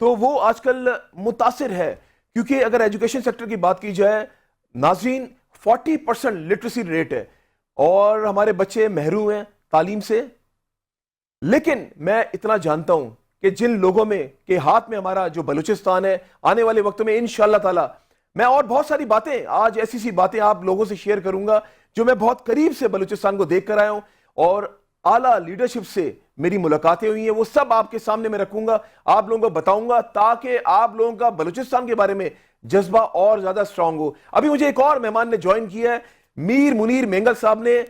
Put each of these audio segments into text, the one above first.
تو وہ آج کل متاثر ہے، کیونکہ اگر ایجوکیشن سیکٹر کی بات کی جائے ناظرین 40% لٹریسی ریٹ ہے اور ہمارے بچے محروم ہیں تعلیم سے. لیکن میں اتنا جانتا ہوں کہ جن لوگوں میں کے ہاتھ میں ہمارا جو بلوچستان ہے، آنے والے وقت میں انشاءاللہ تعالی میں اور بہت ساری باتیں آج ایسی باتیں آپ لوگوں سے شیئر کروں گا جو میں بہت قریب سے بلوچستان کو دیکھ کر آیا ہوں، اور اعلیٰ لیڈرشپ سے میری ملاقاتیں ہوئی ہیں، وہ سب آپ کے سامنے میں رکھوں گا، آپ لوگوں کو بتاؤں گا تاکہ آپ لوگوں کا بلوچستان کے بارے میں جذبہ اور زیادہ سٹرونگ ہو. ابھی مجھے ایک اور مہمان نے جوائن کیا ہے، میر منیر مینگل صاحب نے.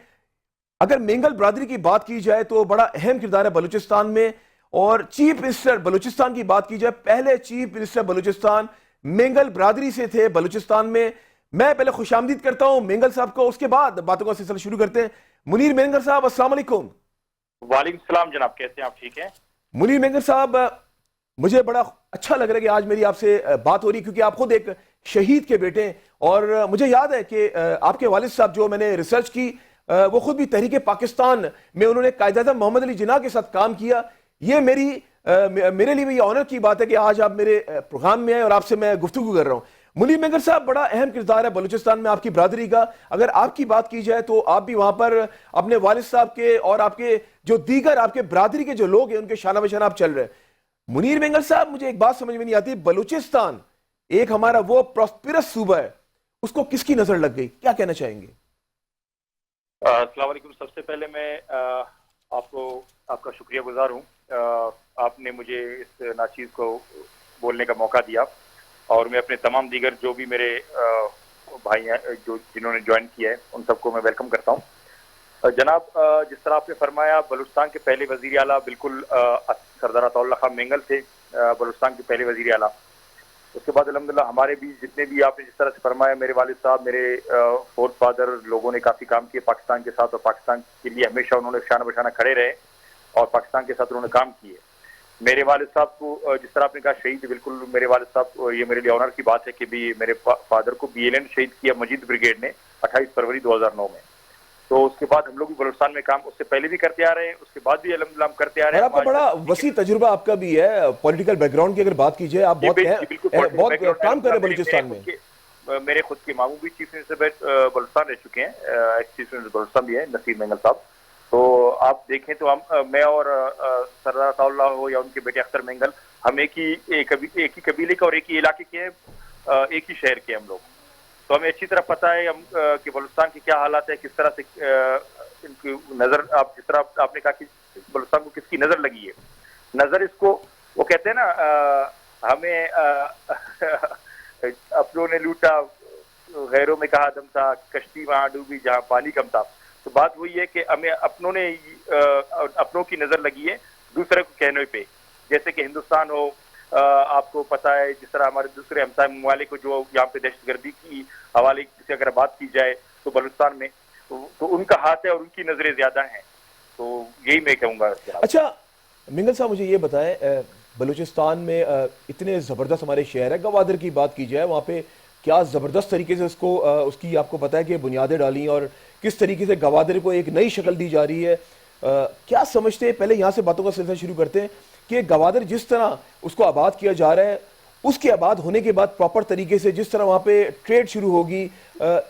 اگر مینگل برادری کی بات کی جائے تو بڑا اہم کردار ہے بلوچستان میں، اور چیف منسٹر بلوچستان کی بات کی جائے پہلے چیف منسٹر بلوچستان مینگل برادری سے تھے بلوچستان میں. میں پہلے خوش آمدید کرتا ہوں مینگل صاحب کو، اس کے بعد باتوں کا سلسلہ شروع کرتے ہیں. منیر مینگل صاحب السلام علیکم. وعلیکم السلام جناب، کیسے ہیں آپ؟ ٹھیک ہیں منیر مینگل صاحب، مجھے بڑا اچھا لگ رہا ہے کہ آج میری آپ سے بات ہو رہی ہے، کیونکہ آپ خود ایک شہید کے بیٹے ہیں، اور مجھے یاد ہے کہ آپ کے والد صاحب جو میں نے ریسرچ کی وہ خود بھی تحریک پاکستان میں انہوں نے قائد اعظم محمد علی جناح کے ساتھ کام کیا. یہ میرے لیے بھی یہ آنر کی بات ہے کہ آج آپ میرے پروگرام میں آئے اور آپ سے میں گفتگو کر رہا ہوں. منیر مینگل صاحب، بڑا اہم کردار ہے بلوچستان میں آپ کی برادری کا. اگر آپ کی بات کی جائے تو آپ بھی وہاں پر اپنے والد صاحب کے اور آپ کے جو دیگر آپ کے برادری کے جو لوگ ہیں ان کے شانہ بشانہ آپ چل رہے ہیں. منیر مینگل صاحب، مجھے ایک بات سمجھ میں نہیں آتی، بلوچستان ایک ہمارا وہ پراسپیرس صوبہ ہے، اس کو کس کی نظر لگ گئی؟ کیا کہنا چاہیں گے؟ السلام علیکم. سب سے پہلے میں آپ کا شکریہ گزار ہوں. آپ نے مجھے اس ناچیز کو بولنے کا موقع دیا، اور میں اپنے تمام دیگر جو بھی میرے بھائی ہیں جنہوں نے جوائن کیا ہے ان سب کو میں ویلکم کرتا ہوں. جناب، جس طرح آپ نے فرمایا، بلوچستان کے پہلے وزیر اعلیٰ بالکل سردار عطاء اللہ خان مینگل تھے، بلوچستان کے پہلے وزیر اعلیٰ. اس کے بعد الحمدللہ ہمارے بھی جتنے بھی آپ نے جس طرح سے فرمایا، میرے والد صاحب میرے فورتھ فادر لوگوں نے کافی کام کیے پاکستان کے ساتھ، اور پاکستان کے لیے ہمیشہ انہوں نے شانہ بشانہ کھڑے رہے اور پاکستان کے ساتھ انہوں نے کام کیے. میرے والد صاحب کو جس طرح آپ نے کہا شہید، بالکل میرے والد صاحب، یہ میرے لیے آنر کی بات ہے کہ بھی میرے فادر کو بی ایل این شہید کیا مجید بریگیڈ نے 28 فروری 2009 میں. تو اس کے بعد ہم لوگ بھی بلوچستان میں کام اس سے پہلے بھی کرتے آ رہے ہیں، اس کے بعد بھی الحمدللہ ہم کرتے آ رہے ہیں. اور آپ کا بڑا وسیع تجربہ آپ کا بھی ہے پولیٹیکل بیک گراؤنڈ کی اگر بات کی جائے، آپ بہت کام کر رہے ہیں بلوچستان میں. میرے خود کے ماموں بھی چیف منسٹر بلوچستان رہ چکے ہیں، ایکس چیف منسٹر بلوچستان بھی ہے نصیر مینگل صاحب. تو آپ دیکھیں تو میں اور سردار عطاء اللہ ہو یا ان کے بیٹے اختر مینگل، ہم ایک ہی قبیلے کے اور ایک ہی علاقے کے ہیں، ایک ہی شہر کے ہم لوگ. تو ہمیں اچھی طرح پتہ ہے کہ بلوچستان کے کیا حالات ہیں، کس طرح سے ان کی نظر، آپ جس طرح آپ نے کہا کہ بلوچستان کو کس کی نظر لگی ہے. نظر اس کو وہ کہتے ہیں نا، ہمیں اپنوں نے لوٹا غیروں میں کہا دم تھا، کشتی وہاں ڈوبی جہاں پانی کم تھا. تو بات وہی ہے کہ ہمیں اپنوں کی نظر لگی ہے دوسرے کو کہنے پہ. جیسے کہ ہندوستان ہو، آپ کو پتہ ہے جس طرح ہمارے دوسرے ہمسائے ممالک کو جو یہاں پہ دہشت گردی کی حوالے سے اگر بات کی جائے تو بلوچستان میں تو ان کا ہاتھ ہے اور ان کی نظریں زیادہ ہیں. تو یہی میں کہوں گا. اچھا مینگل صاحب، مجھے یہ بتائیں، بلوچستان میں اتنے زبردست ہمارے شہر ہے، گوادر کی بات کی جائے، وہاں پہ کیا زبردست طریقے سے اس کی آپ کو پتہ ہے کہ بنیادیں ڈالی اور کس طریقے سے گوادر کو ایک نئی شکل دی جا رہی ہے. کیا سمجھتے ہیں، پہلے یہاں سے باتوں کا سلسلہ شروع کرتے ہیں کہ گوادر جس طرح اس کو آباد کیا جا رہا ہے، اس کے آباد ہونے کے بعد پراپر طریقے سے جس طرح وہاں پہ ٹریڈ شروع ہوگی،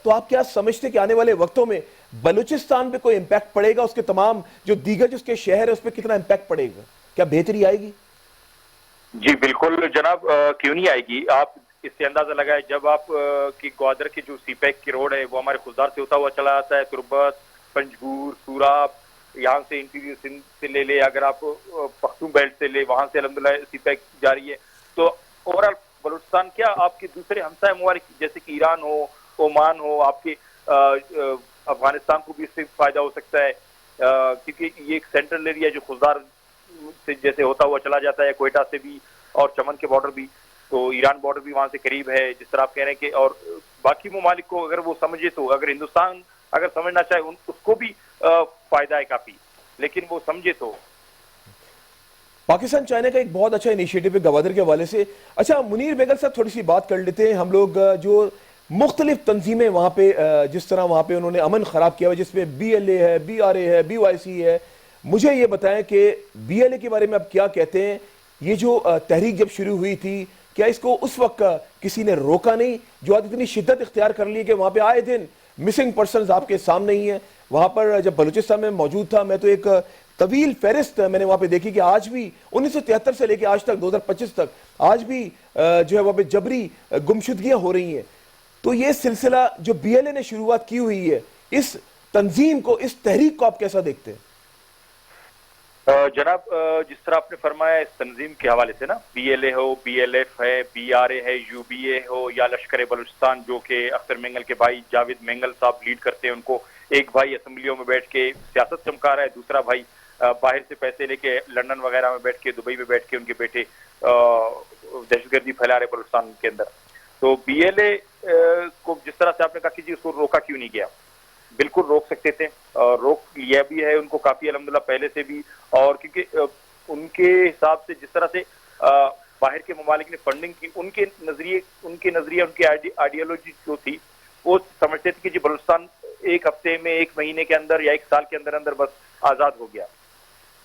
تو آپ کیا سمجھتے ہیں کہ آنے والے وقتوں میں بلوچستان پہ کوئی امپیکٹ پڑے گا؟ اس کے تمام جو دیگر جو اس کے شہر ہے اس پہ کتنا امپیکٹ پڑے گا؟ کیا بہتری آئے گی؟ جی بالکل جناب، کیوں نہیں آئے گی. آپ اس سے اندازہ لگائے، جب آپ کی گوادر کی جو سی پیک کی روڈ ہے وہ ہمارے خزدار سے ہوتا ہوا چلا جاتا ہے، تربت، پنجگور، سوراب، یہاں سے انٹیریئر سندھ سے لے لے، اگر آپ پختون بیلٹ سے لے، وہاں سے الحمدللہ سی پیک جاری ہے. تو اوورال بلوچستان کیا آپ کے دوسرے ہمسائے ممالک جیسے کہ ایران ہو، عمان ہو، آپ کے افغانستان کو بھی اس سے فائدہ ہو سکتا ہے، کیونکہ یہ ایک سینٹرل ایریا جو خزدار سے جیسے ہوتا ہوا چلا جاتا ہے، کوئٹہ سے بھی اور چمن کے بارڈر بھی، تو ایران بارڈر بھی وہاں سے قریب ہے. جس طرح آپ کہہ رہے ہیں کہ اور باقی ممالک کو اگر وہ سمجھے تو، اگر ہندوستان اگر سمجھنا چاہے اس کو بھی فائدہ ہے کافی، لیکن وہ سمجھے تو. پاکستان چائنا کا ایک بہت اچھا انیشیٹو ہے گوادر کے حوالے سے. اچھا منیر مینگل صاحب، تھوڑی سی بات کر لیتے ہیں. ہم لوگ جو مختلف تنظیمیں وہاں پہ جس طرح وہاں پہ انہوں نے امن خراب کیا ہوا، جس میں بی ایل اے ہے، بی آر اے ہے، بی وائی سی ہے، مجھے یہ بتائیں کہ بی ایل اے کے بارے میں آپ کیا کہتے ہیں؟ یہ جو تحریک جب شروع ہوئی تھی کیا اس کو اس وقت کسی نے روکا نہیں؟ جو آج اتنی شدت اختیار کر لی کہ وہاں پہ آئے دن مسنگ پرسنز آپ کے سامنے ہی ہیں. وہاں پر جب بلوچستان میں موجود تھا میں تو ایک طویل فہرست میں نے وہاں پہ دیکھی کہ آج بھی 1973 سے لے کے آج تک 2025 تک آج بھی جو ہے وہاں پہ جبری گمشدگیاں ہو رہی ہیں. تو یہ سلسلہ جو بی ایل اے نے شروعات کی ہوئی ہے اس تنظیم کو اس تحریک کو آپ کیسا دیکھتے ہیں؟ جناب جس طرح آپ نے فرمایا اس تنظیم کے حوالے سے نا بی ایل اے ہو بی ایل ایف ہے بی آر اے ہے یو بی اے ہو یا لشکر بلوچستان جو کہ اختر مینگل کے بھائی جاوید مینگل صاحب لیڈ کرتے ہیں، ان کو ایک بھائی اسمبلیوں میں بیٹھ کے سیاست چمکا رہا ہے، دوسرا بھائی باہر سے پیسے لے کے لندن وغیرہ میں بیٹھ کے دبئی میں بیٹھ کے ان کے بیٹے دہشت گردی پھیلا رہے بلوچستان کے اندر. تو بی ایل اے کو جس طرح سے آپ نے کہا کہ جی اس کو روکا کیوں نہیں گیا، بالکل روک سکتے تھے، روک لیا بھی ہے ان کو کافی الحمدللہ پہلے سے بھی. اور کیونکہ ان کے حساب سے جس طرح سے باہر کے ممالک نے فنڈنگ کی، ان کے نظریے ان کی آئیڈیالوجی جو تھی وہ سمجھتے تھے کہ جی بلوچستان ایک ہفتے میں ایک مہینے کے اندر یا ایک سال کے اندر اندر بس آزاد ہو گیا.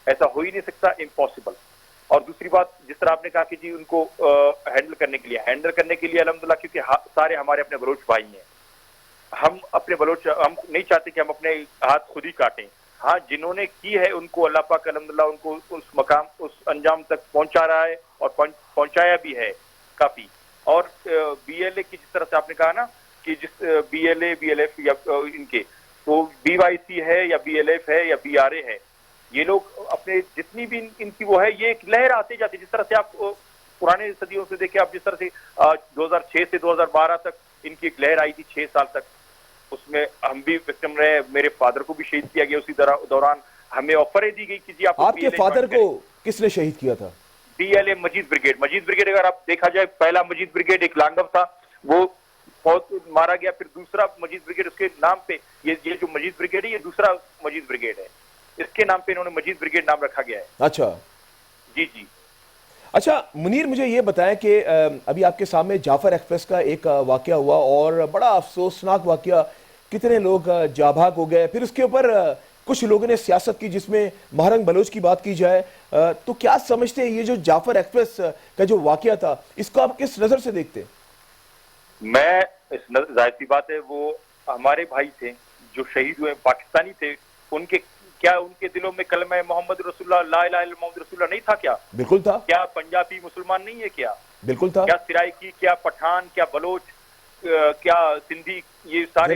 ایسا ہو ہی نہیں سکتا، امپاسبل. اور دوسری بات جس طرح آپ نے کہا کہ جی ان کو ہینڈل کرنے کے لیے الحمدللہ کیونکہ سارے ہمارے اپنے بلوچ بھائی ہیں، ہم اپنے بلوچ ہم نہیں چاہتے کہ ہم اپنے ہاتھ خود ہی کاٹیں. ہاں جنہوں نے کی ہے ان کو اللہ پاک الحمدللہ ان کو اس مقام اس انجام تک پہنچا رہا ہے اور پہنچایا بھی ہے کافی. اور بی ایل اے کی جس طرح سے آپ نے کہا نا کہ جس B L A B L F یا ان کے تو بی وائی سی ہے یا بی ایل ایف ہے یا بی آر اے ہے، یہ لوگ اپنے جتنی بھی ان کی وہ ہے یہ ایک لہر آتے جاتی. جس طرح سے آپ پرانے صدیوں سے دیکھیں، آپ جس طرح سے 2006 سے 2012 تک ان کی ایک لہر آئی تھی 6 سال تک، اس میں ہم بھی وکٹم رہے، میرے فادر کو بھی شہید کیا گیا اسی دوران. ہمیں آفریں دی گئی کہ جی آپ کے فادر کو کس نے شہید کیا تھا؟ B L A Majeed brigade اگر آپ دیکھا جائے پہلا مجید بریگیڈ ایک لانگو تھا وہ بہت مارا گیا، پھر دوسرا مجید بریگیڈ اس کے نام پہ یہ جو مجید بریگیڈ ہے یہ دوسرا مجید بریگیڈ ہے، اس کے نام پہ انہوں نے مجید بریگیڈ نام رکھا گیا ہے. اچھا جی جی. اچھا منیر مجھے یہ بتائیں کہ ابھی آپ کے سامنے جعفر ایکسپریس کا ایک واقعہ ہوا اور بڑا افسوسناک واقعہ، کتنے لوگ جاں بھاگ ہو گئے، پھر اس کے اوپر کچھ لوگوں نے سیاست کی جس میں مہرنگ بلوچ کی بات کی جائے. تو کیا سمجھتے ہیں یہ جو جعفر ایکسپریس کا جو واقعہ تھا اس کو آپ کس نظر سے دیکھتے ہیں؟ میں ظاہر سی بات ہے وہ ہمارے بھائی تھے جو شہید ہوئے، پاکستانی تھے، ان کے دلوں میں کلمہ محمد رسول اللہ لا الہ الا محمد رسول اللہ نہیں تھا کیا؟ بالکل تھا. کیا پنجابی مسلمان نہیں ہے کیا؟ بالکل تھا. کیا سرائکی، کیا پٹھان، کیا بلوچ، کیا سندھی، یہ سارے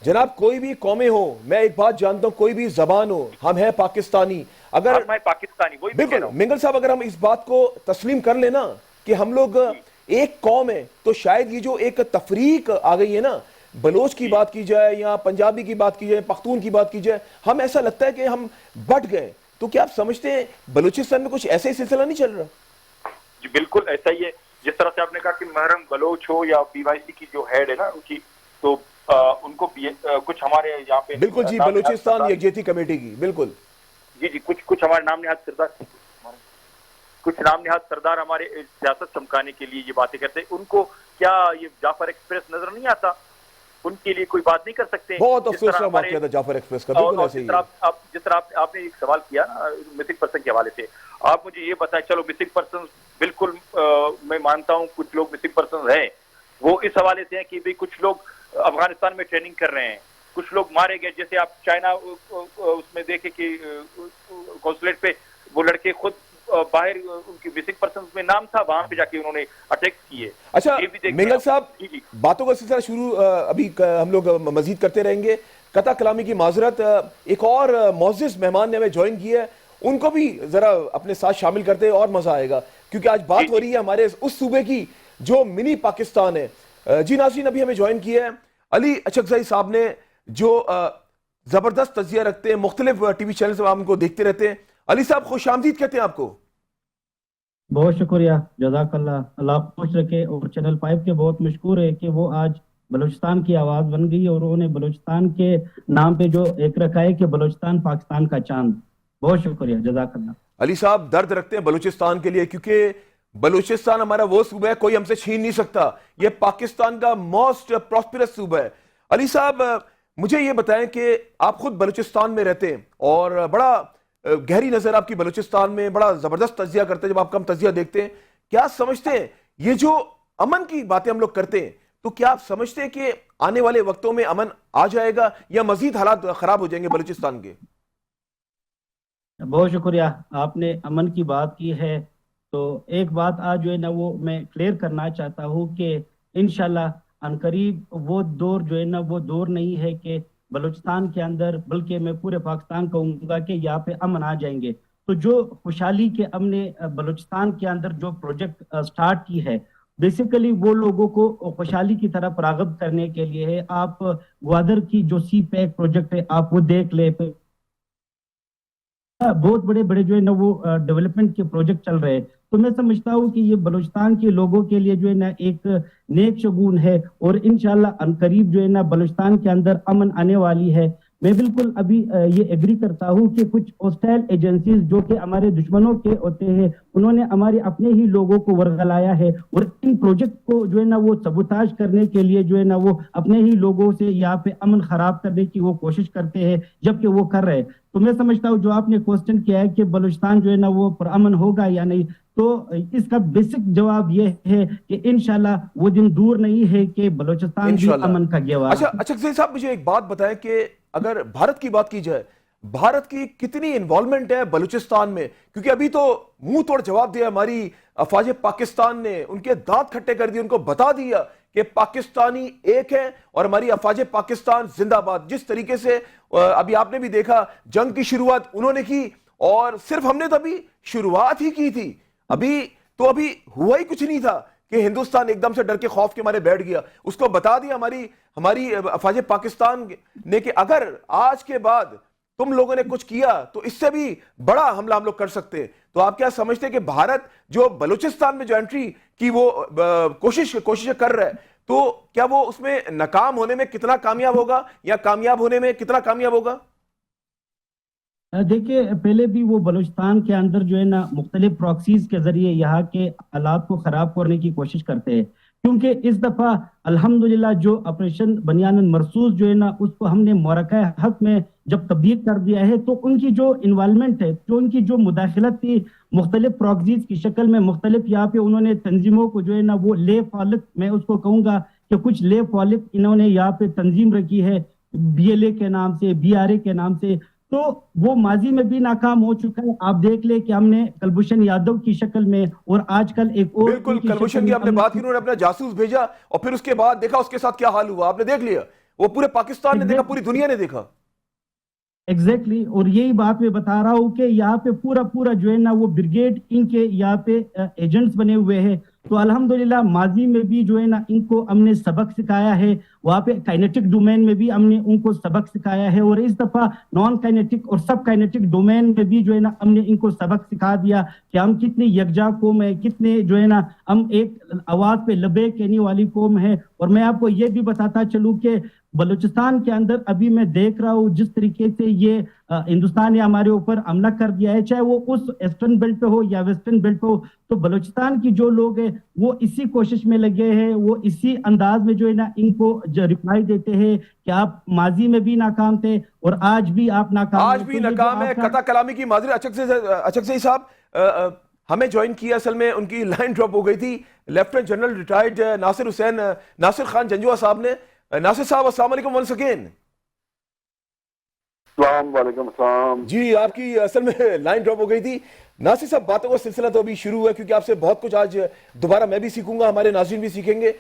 جناب کوئی بھی قومیں ہو، میں ایک بات جانتا ہوں، کوئی بھی زبان ہو، ہم ہیں پاکستانی. اگر پاکستانی وہی بالکل منگل صاحب اگر ہم اس بات کو تسلیم کر لینا کہ ہم لوگ ایک قوم ہیں تو شاید یہ جو ایک تفریق آ گئی ہے نا، بلوچ کی بات کی جائے یا پنجابی کی بات کی جائے، پختون کی بات کی جائے، ہم ایسا لگتا ہے کہ ہم بٹ گئے. تو کیا آپ سمجھتے ہیں بلوچستان میں کچھ ایسا ہی سلسلہ نہیں چل رہا؟ جی بالکل ایسا ہی ہے. جس طرح سے آپ نے کہا کہ محرم بلوچ ہو یا بی وائی سی کی جو ہیڈ ہے نا ان کی، تو ان کو کچھ ہمارے یہاں پہ بالکل جی بلوچستان یکجہتی کمیٹی کی بالکل جی کچھ ہمارے نام نہاد سردار ہمارے سیاست چمکانے کے لیے یہ باتیں کرتے ہیں. ان کو کیا یہ جعفر ایکسپریس نظر نہیں آتا؟ ان کے لیے کوئی بات نہیں کر سکتے؟ بہت افسوسناک واقعہ تھا جعفر ایکسپریس کا. بالکل ایسے ہی جس طرح آپ نے ایک سوال کیا نا مسنگ پرسن کے حوالے سے، آپ مجھے یہ بتائیں. چلو مسنگ پرسن بالکل میں مانتا ہوں کچھ لوگ مسنگ پرسن ہیں، وہ اس حوالے سے ہیں کہ بھی کچھ لوگ افغانستان میں ٹریننگ کر رہے ہیں، کچھ لوگ مارے گئے. جیسے آپ چائنا اس میں دیکھیں کہ قونصلیٹ پہ وہ لڑکے خود باہر ان کی مسنگ پرسنز میں نام تھا، وہاں پہ جا کے انہوں نے اٹیک کیے. اچھا منگل صاحب باتوں کا سلسلہ شروع ابھی ہم لوگ مزید کرتے رہیں گے. قطع کلامی کی معذرت، ایک اور معزز مہمان نے ہمیں جوائن کیا ہے، ان کو بھی ذرا اپنے ساتھ شامل کرتے اور مزہ آئے گا کیونکہ آج بات ہو رہی ہے ہمارے اس صوبے کی جو منی پاکستان ہے. جی ناظرین ابھی ہمیں جوائن کیا ہے علی اچکزئی صاحب نے جو زبردست تجزیہ رکھتے ہیں، مختلف ٹی وی چینلز میں ہم کو دیکھتے رہتے ہیں. علی صاحب خوش آمدید کہتے ہیں آپ کو. بہت شکریہ، جزاک اللہ، اللہ خوش رکھے. اور چینل 5 کے بہت مشکور ہے کہ وہ آج بلوچستان کی آواز بن گئی اور انہوں نے بلوچستان کے نام پہ جو ایک رکھا ہے کہ بلوچستان پاکستان کا چاند. بہت شکریہ، جزاک اللہ. علی صاحب درد رکھتے ہیں بلوچستان کے لیے کیونکہ بلوچستان ہمارا وہ صوبہ ہے کوئی ہم سے چھین نہیں سکتا، یہ پاکستان کا موسٹ پراسپرس صوبہ ہے. علی صاحب مجھے یہ بتائیں کہ آپ خود بلوچستان میں رہتے ہیں اور بڑا گہری نظر آپ کی بلوچستان میں، بڑا زبردست تجزیہ کرتے ہیں جب آپ کا ہم تجزیہ دیکھتے ہیں. کیا سمجھتے ہیں یہ جو امن کی باتیں ہم لوگ کرتے ہیں، تو کیا آپ سمجھتے ہیں کہ آنے والے وقتوں میں امن آ جائے گا یا مزید حالات خراب ہو جائیں گے بلوچستان کے؟ بہت شکریہ. آپ نے امن کی بات کی ہے تو ایک بات آج جو ہے نا وہ میں کلیئر کرنا چاہتا ہوں کہ انشاءاللہ عنقریب وہ دور جو ہے نا وہ دور نہیں ہے کہ بلوچستان کے اندر، بلکہ میں پورے پاکستان کہوں گا کہ یہاں پہ امن آ جائیں گے. تو جو خوشحالی کے ہم نے بلوچستان کے اندر جو پروجیکٹ سٹارٹ کی ہے، بیسیکلی وہ لوگوں کو خوشحالی کی طرف راغب کرنے کے لیے ہے. آپ گوادر کی جو سی پیک پروجیکٹ ہے آپ وہ دیکھ لیں، بہت بڑے بڑے جو ہے نا وہ ڈیولپمنٹ کے پروجیکٹ چل رہے ہیں. تو میں سمجھتا ہوں کہ یہ بلوچستان کے لوگوں کے لیے جو ہے نا ایک نیک شگون ہے، اور انشاءاللہ عنقریب جو ہے نا بلوچستان کے اندر امن آنے والی ہے. میں بالکل ابھی یہ ایگری کرتا ہوں کہ کچھ ہوسٹائل ایجنسیز جو کہ ہمارے دشمنوں کے ہوتے ہیں، انہوں نے ہمارے اپنے ہی لوگوں کو ورغلایا ہے، اور ان پروجیکٹ کو جو ہے نا وہ سبوتاج کرنے کے لیے جو ہے نا وہ اپنے ہی لوگوں سے یہاں پہ امن خراب کرنے کی وہ کوشش کرتے ہیں، جبکہ وہ کر رہے ہیں. تو میں سمجھتا ہوں جو آپ نے کوسچن کیا ہے کہ بلوچستان جو ہے نا وہ پرامن ہوگا یا نہیں، تو اس کا بیسک جواب یہ ہے کہ انشاءاللہ وہ دن دور نہیں ہے کہ بلوچستان بھی امن کا گہوارہ. اچھا اچھا صاحب، مجھے ایک بات بتائیں کہ اگر بھارت کی بات کی جائے، بھارت کی کتنی انوالومنٹ ہے بلوچستان میں؟ کیونکہ ابھی تو منہ توڑ جواب دیا ہماری افواج پاکستان نے، ان کے دانت کھٹے کر دیے، ان کو بتا دیا کہ پاکستانی ایک ہے اور ہماری افواج پاکستان زندہ باد. جس طریقے سے ابھی آپ نے بھی دیکھا جنگ کی شروعات انہوں نے کی، اور صرف ہم نے تو ابھی شروعات ہی کی تھی، ابھی ہوا ہی کچھ نہیں تھا کہ ہندوستان ایک دم سے ڈر کے خوف کے مارے بیٹھ گیا. اس کو بتا دیا ہماری افواج پاکستان نے کہ اگر آج کے بعد تم لوگوں نے کچھ کیا تو اس سے بھی بڑا حملہ ہم لوگ کر سکتے ہیں. تو آپ کیا سمجھتے ہیں کہ بھارت جو بلوچستان میں جو انٹری کی وہ کوششیں کر رہا ہے، تو کیا وہ اس میں ناکام ہونے میں کتنا کامیاب ہوگا یا کامیاب ہونے میں کتنا کامیاب ہوگا؟ دیکھیں، پہلے بھی وہ بلوچستان کے اندر جو ہے نا مختلف پراکسیز کے ذریعے یہاں کے حالات کو خراب کرنے کی کوشش کرتے ہیں، کیونکہ اس دفعہ الحمدللہ جو آپریشن بنیان مرصوص جو ہے نا اس کو ہم نے معرکہ حق میں جب تبدیل کر دیا ہے، تو ان کی جو انوالومنٹ ہے، جو ان کی جو مداخلت تھی مختلف پراکسیز کی شکل میں، مختلف یہاں پہ انہوں نے تنظیموں کو جو ہے نا وہ لے فالک، میں اس کو کہوں گا کہ کچھ لے فالک انہوں نے یہاں پہ تنظیم رکھی ہے، BLA کے نام سے، BRA کے نام سے. تو وہ ماضی میں بھی ناکام ہو چکا ہے. آپ دیکھ لیں کہ ہم نے کلبھوشن یادو کی شکل میں، اور آج کل ایک اور بالکل کلبھوشن کی آپ نے بات کی، انہوں نے اپنا جاسوس بھیجا اور پھر اس کے بعد دیکھا اس کے ساتھ کیا حال ہوا، آپ نے دیکھ لیا، وہ پورے پاکستان نے دیکھا، پوری دنیا نے دیکھا. ایگزیکٹلی. اور یہی بات میں بتا رہا ہوں کہ یہاں پہ پورا جو ہے نا وہ بریگیڈ ان کے یہاں پہ ایجنٹس بنے ہوئے ہیں. تو الحمدللہ ماضی میں بھی جو ہے نا ان کو ہم نے سبق سکھایا ہے، وہاں پہ کائنیٹک ڈومین میں بھی ہم نے ان کو سبق سکھایا ہے، اور اس دفعہ نان کائنیٹک اور سب کائنیٹک ڈومین میں بھی جو ہے نا ہم نے ان کو سبق سکھا دیا کہ ہم کتنی یکجا قوم ہے، کتنے جو ہے نا ہم ایک آواز پہ لبے کہنے والی قوم ہے. اور میں آپ کو یہ بھی بتاتا چلوں کہ بلوچستان کے اندر ابھی میں دیکھ رہا ہوں جس طریقے سے یہ ہندوستان نے ہمارے اوپر حملہ کر دیا ہے، چاہے وہ اس ایسٹرن بیلٹ پہ ہو یا ویسٹرن بیلٹ پہ ہو، تو بلوچستان کی جو لوگ ہیں وہ اسی کوشش میں لگے ہیں، وہ اسی انداز میں جو ہے نا ان کو رپلائی دیتے ہیں کہ آپ ماضی میں بھی ناکام تھے اور آج بھی آپ ناکام ہیں. آج بھی ناکام ہے. قطع کلامی کی معذرت. اچھک صاحب ہمیں جوائن کیا، اصل میں ان کی لائن ڈراپ ہو گئی تھی، lieutenant general retired Nasir Khan Janjua صاحب نے. ناصر صاحب السلام علیکم ونس اگین. السلام علیکم. السلام جی، آپ کی اصل میں لائن ڈراپ ہو گئی تھی. ناصر صاحب، باتوں کا سلسلہ تو ابھی شروع ہے، کیونکہ آپ سے بہت کچھ آج دوبارہ میں بھی سیکھوں گا، ہمارے ناظرین بھی سیکھیں گے.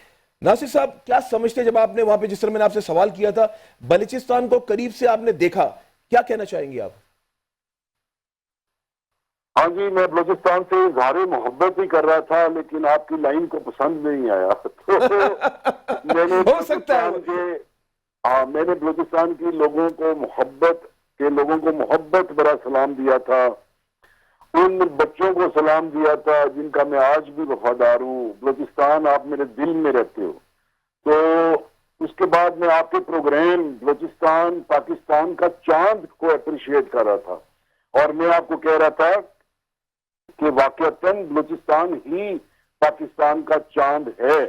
ناصر صاحب، کیا سمجھتے جب آپ نے وہاں پہ، جس طرح میں نے آپ سے سوال کیا تھا، بلوچستان کو قریب سے آپ نے دیکھا، کیا کہنا چاہیں گے آپ؟ ہاں جی، میں بلوچستان سے اظہار محبت ہی کر رہا تھا، لیکن آپ کی لائن کو پسند نہیں آیا. تو میں نے ہو سکتا ہے میں نے بلوچستان کی لوگوں کو محبت بڑا سلام دیا تھا، ان بچوں کو سلام دیا تھا جن کا میں آج بھی وفادار ہوں. بلوچستان، آپ میرے دل میں رہتے ہو. تو اس کے بعد میں آپ کے پروگرام بلوچستان پاکستان کا چاند کو اپریشیٹ کر رہا تھا، اور میں آپ کو کہہ رہا تھا کہ واقعتاً بلوچستان ہی پاکستان کا چاند ہے،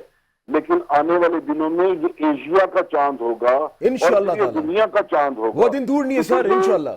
لیکن آنے والے دنوں میں یہ ایشیا کا چاند ہوگا، انشاءاللہ اور یہ دنیا کا چاند ہوگا. وہ دن دور نہیں ہے سر، انشاءاللہ.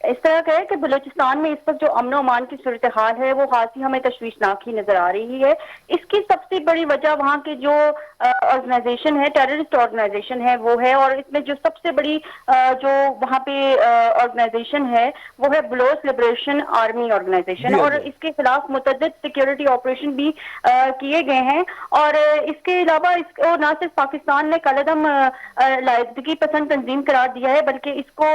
اس طرح کا ہے کہ بلوچستان میں اس وقت جو امن و امان کی صورتحال ہے وہ خاصی ہمیں تشویشناک ہی نظر آ رہی ہے. اس کی سب سے بڑی وجہ وہاں کے جو آرگنائزیشن ہے، ٹیررسٹ آرگنائزیشن ہے وہ ہے، اور اس میں جو سب سے بڑی جو وہاں پہ آرگنائزیشن ہے وہ ہے بلوچ لبریشن آرمی آرگنائزیشن، اور اس کے خلاف متعدد سیکیورٹی آپریشن بھی کیے گئے ہیں. اور اس کے علاوہ اس کو نہ صرف پاکستان نے کالعدم علیحدگی پسند تنظیم قرار دیا ہے، بلکہ اس کو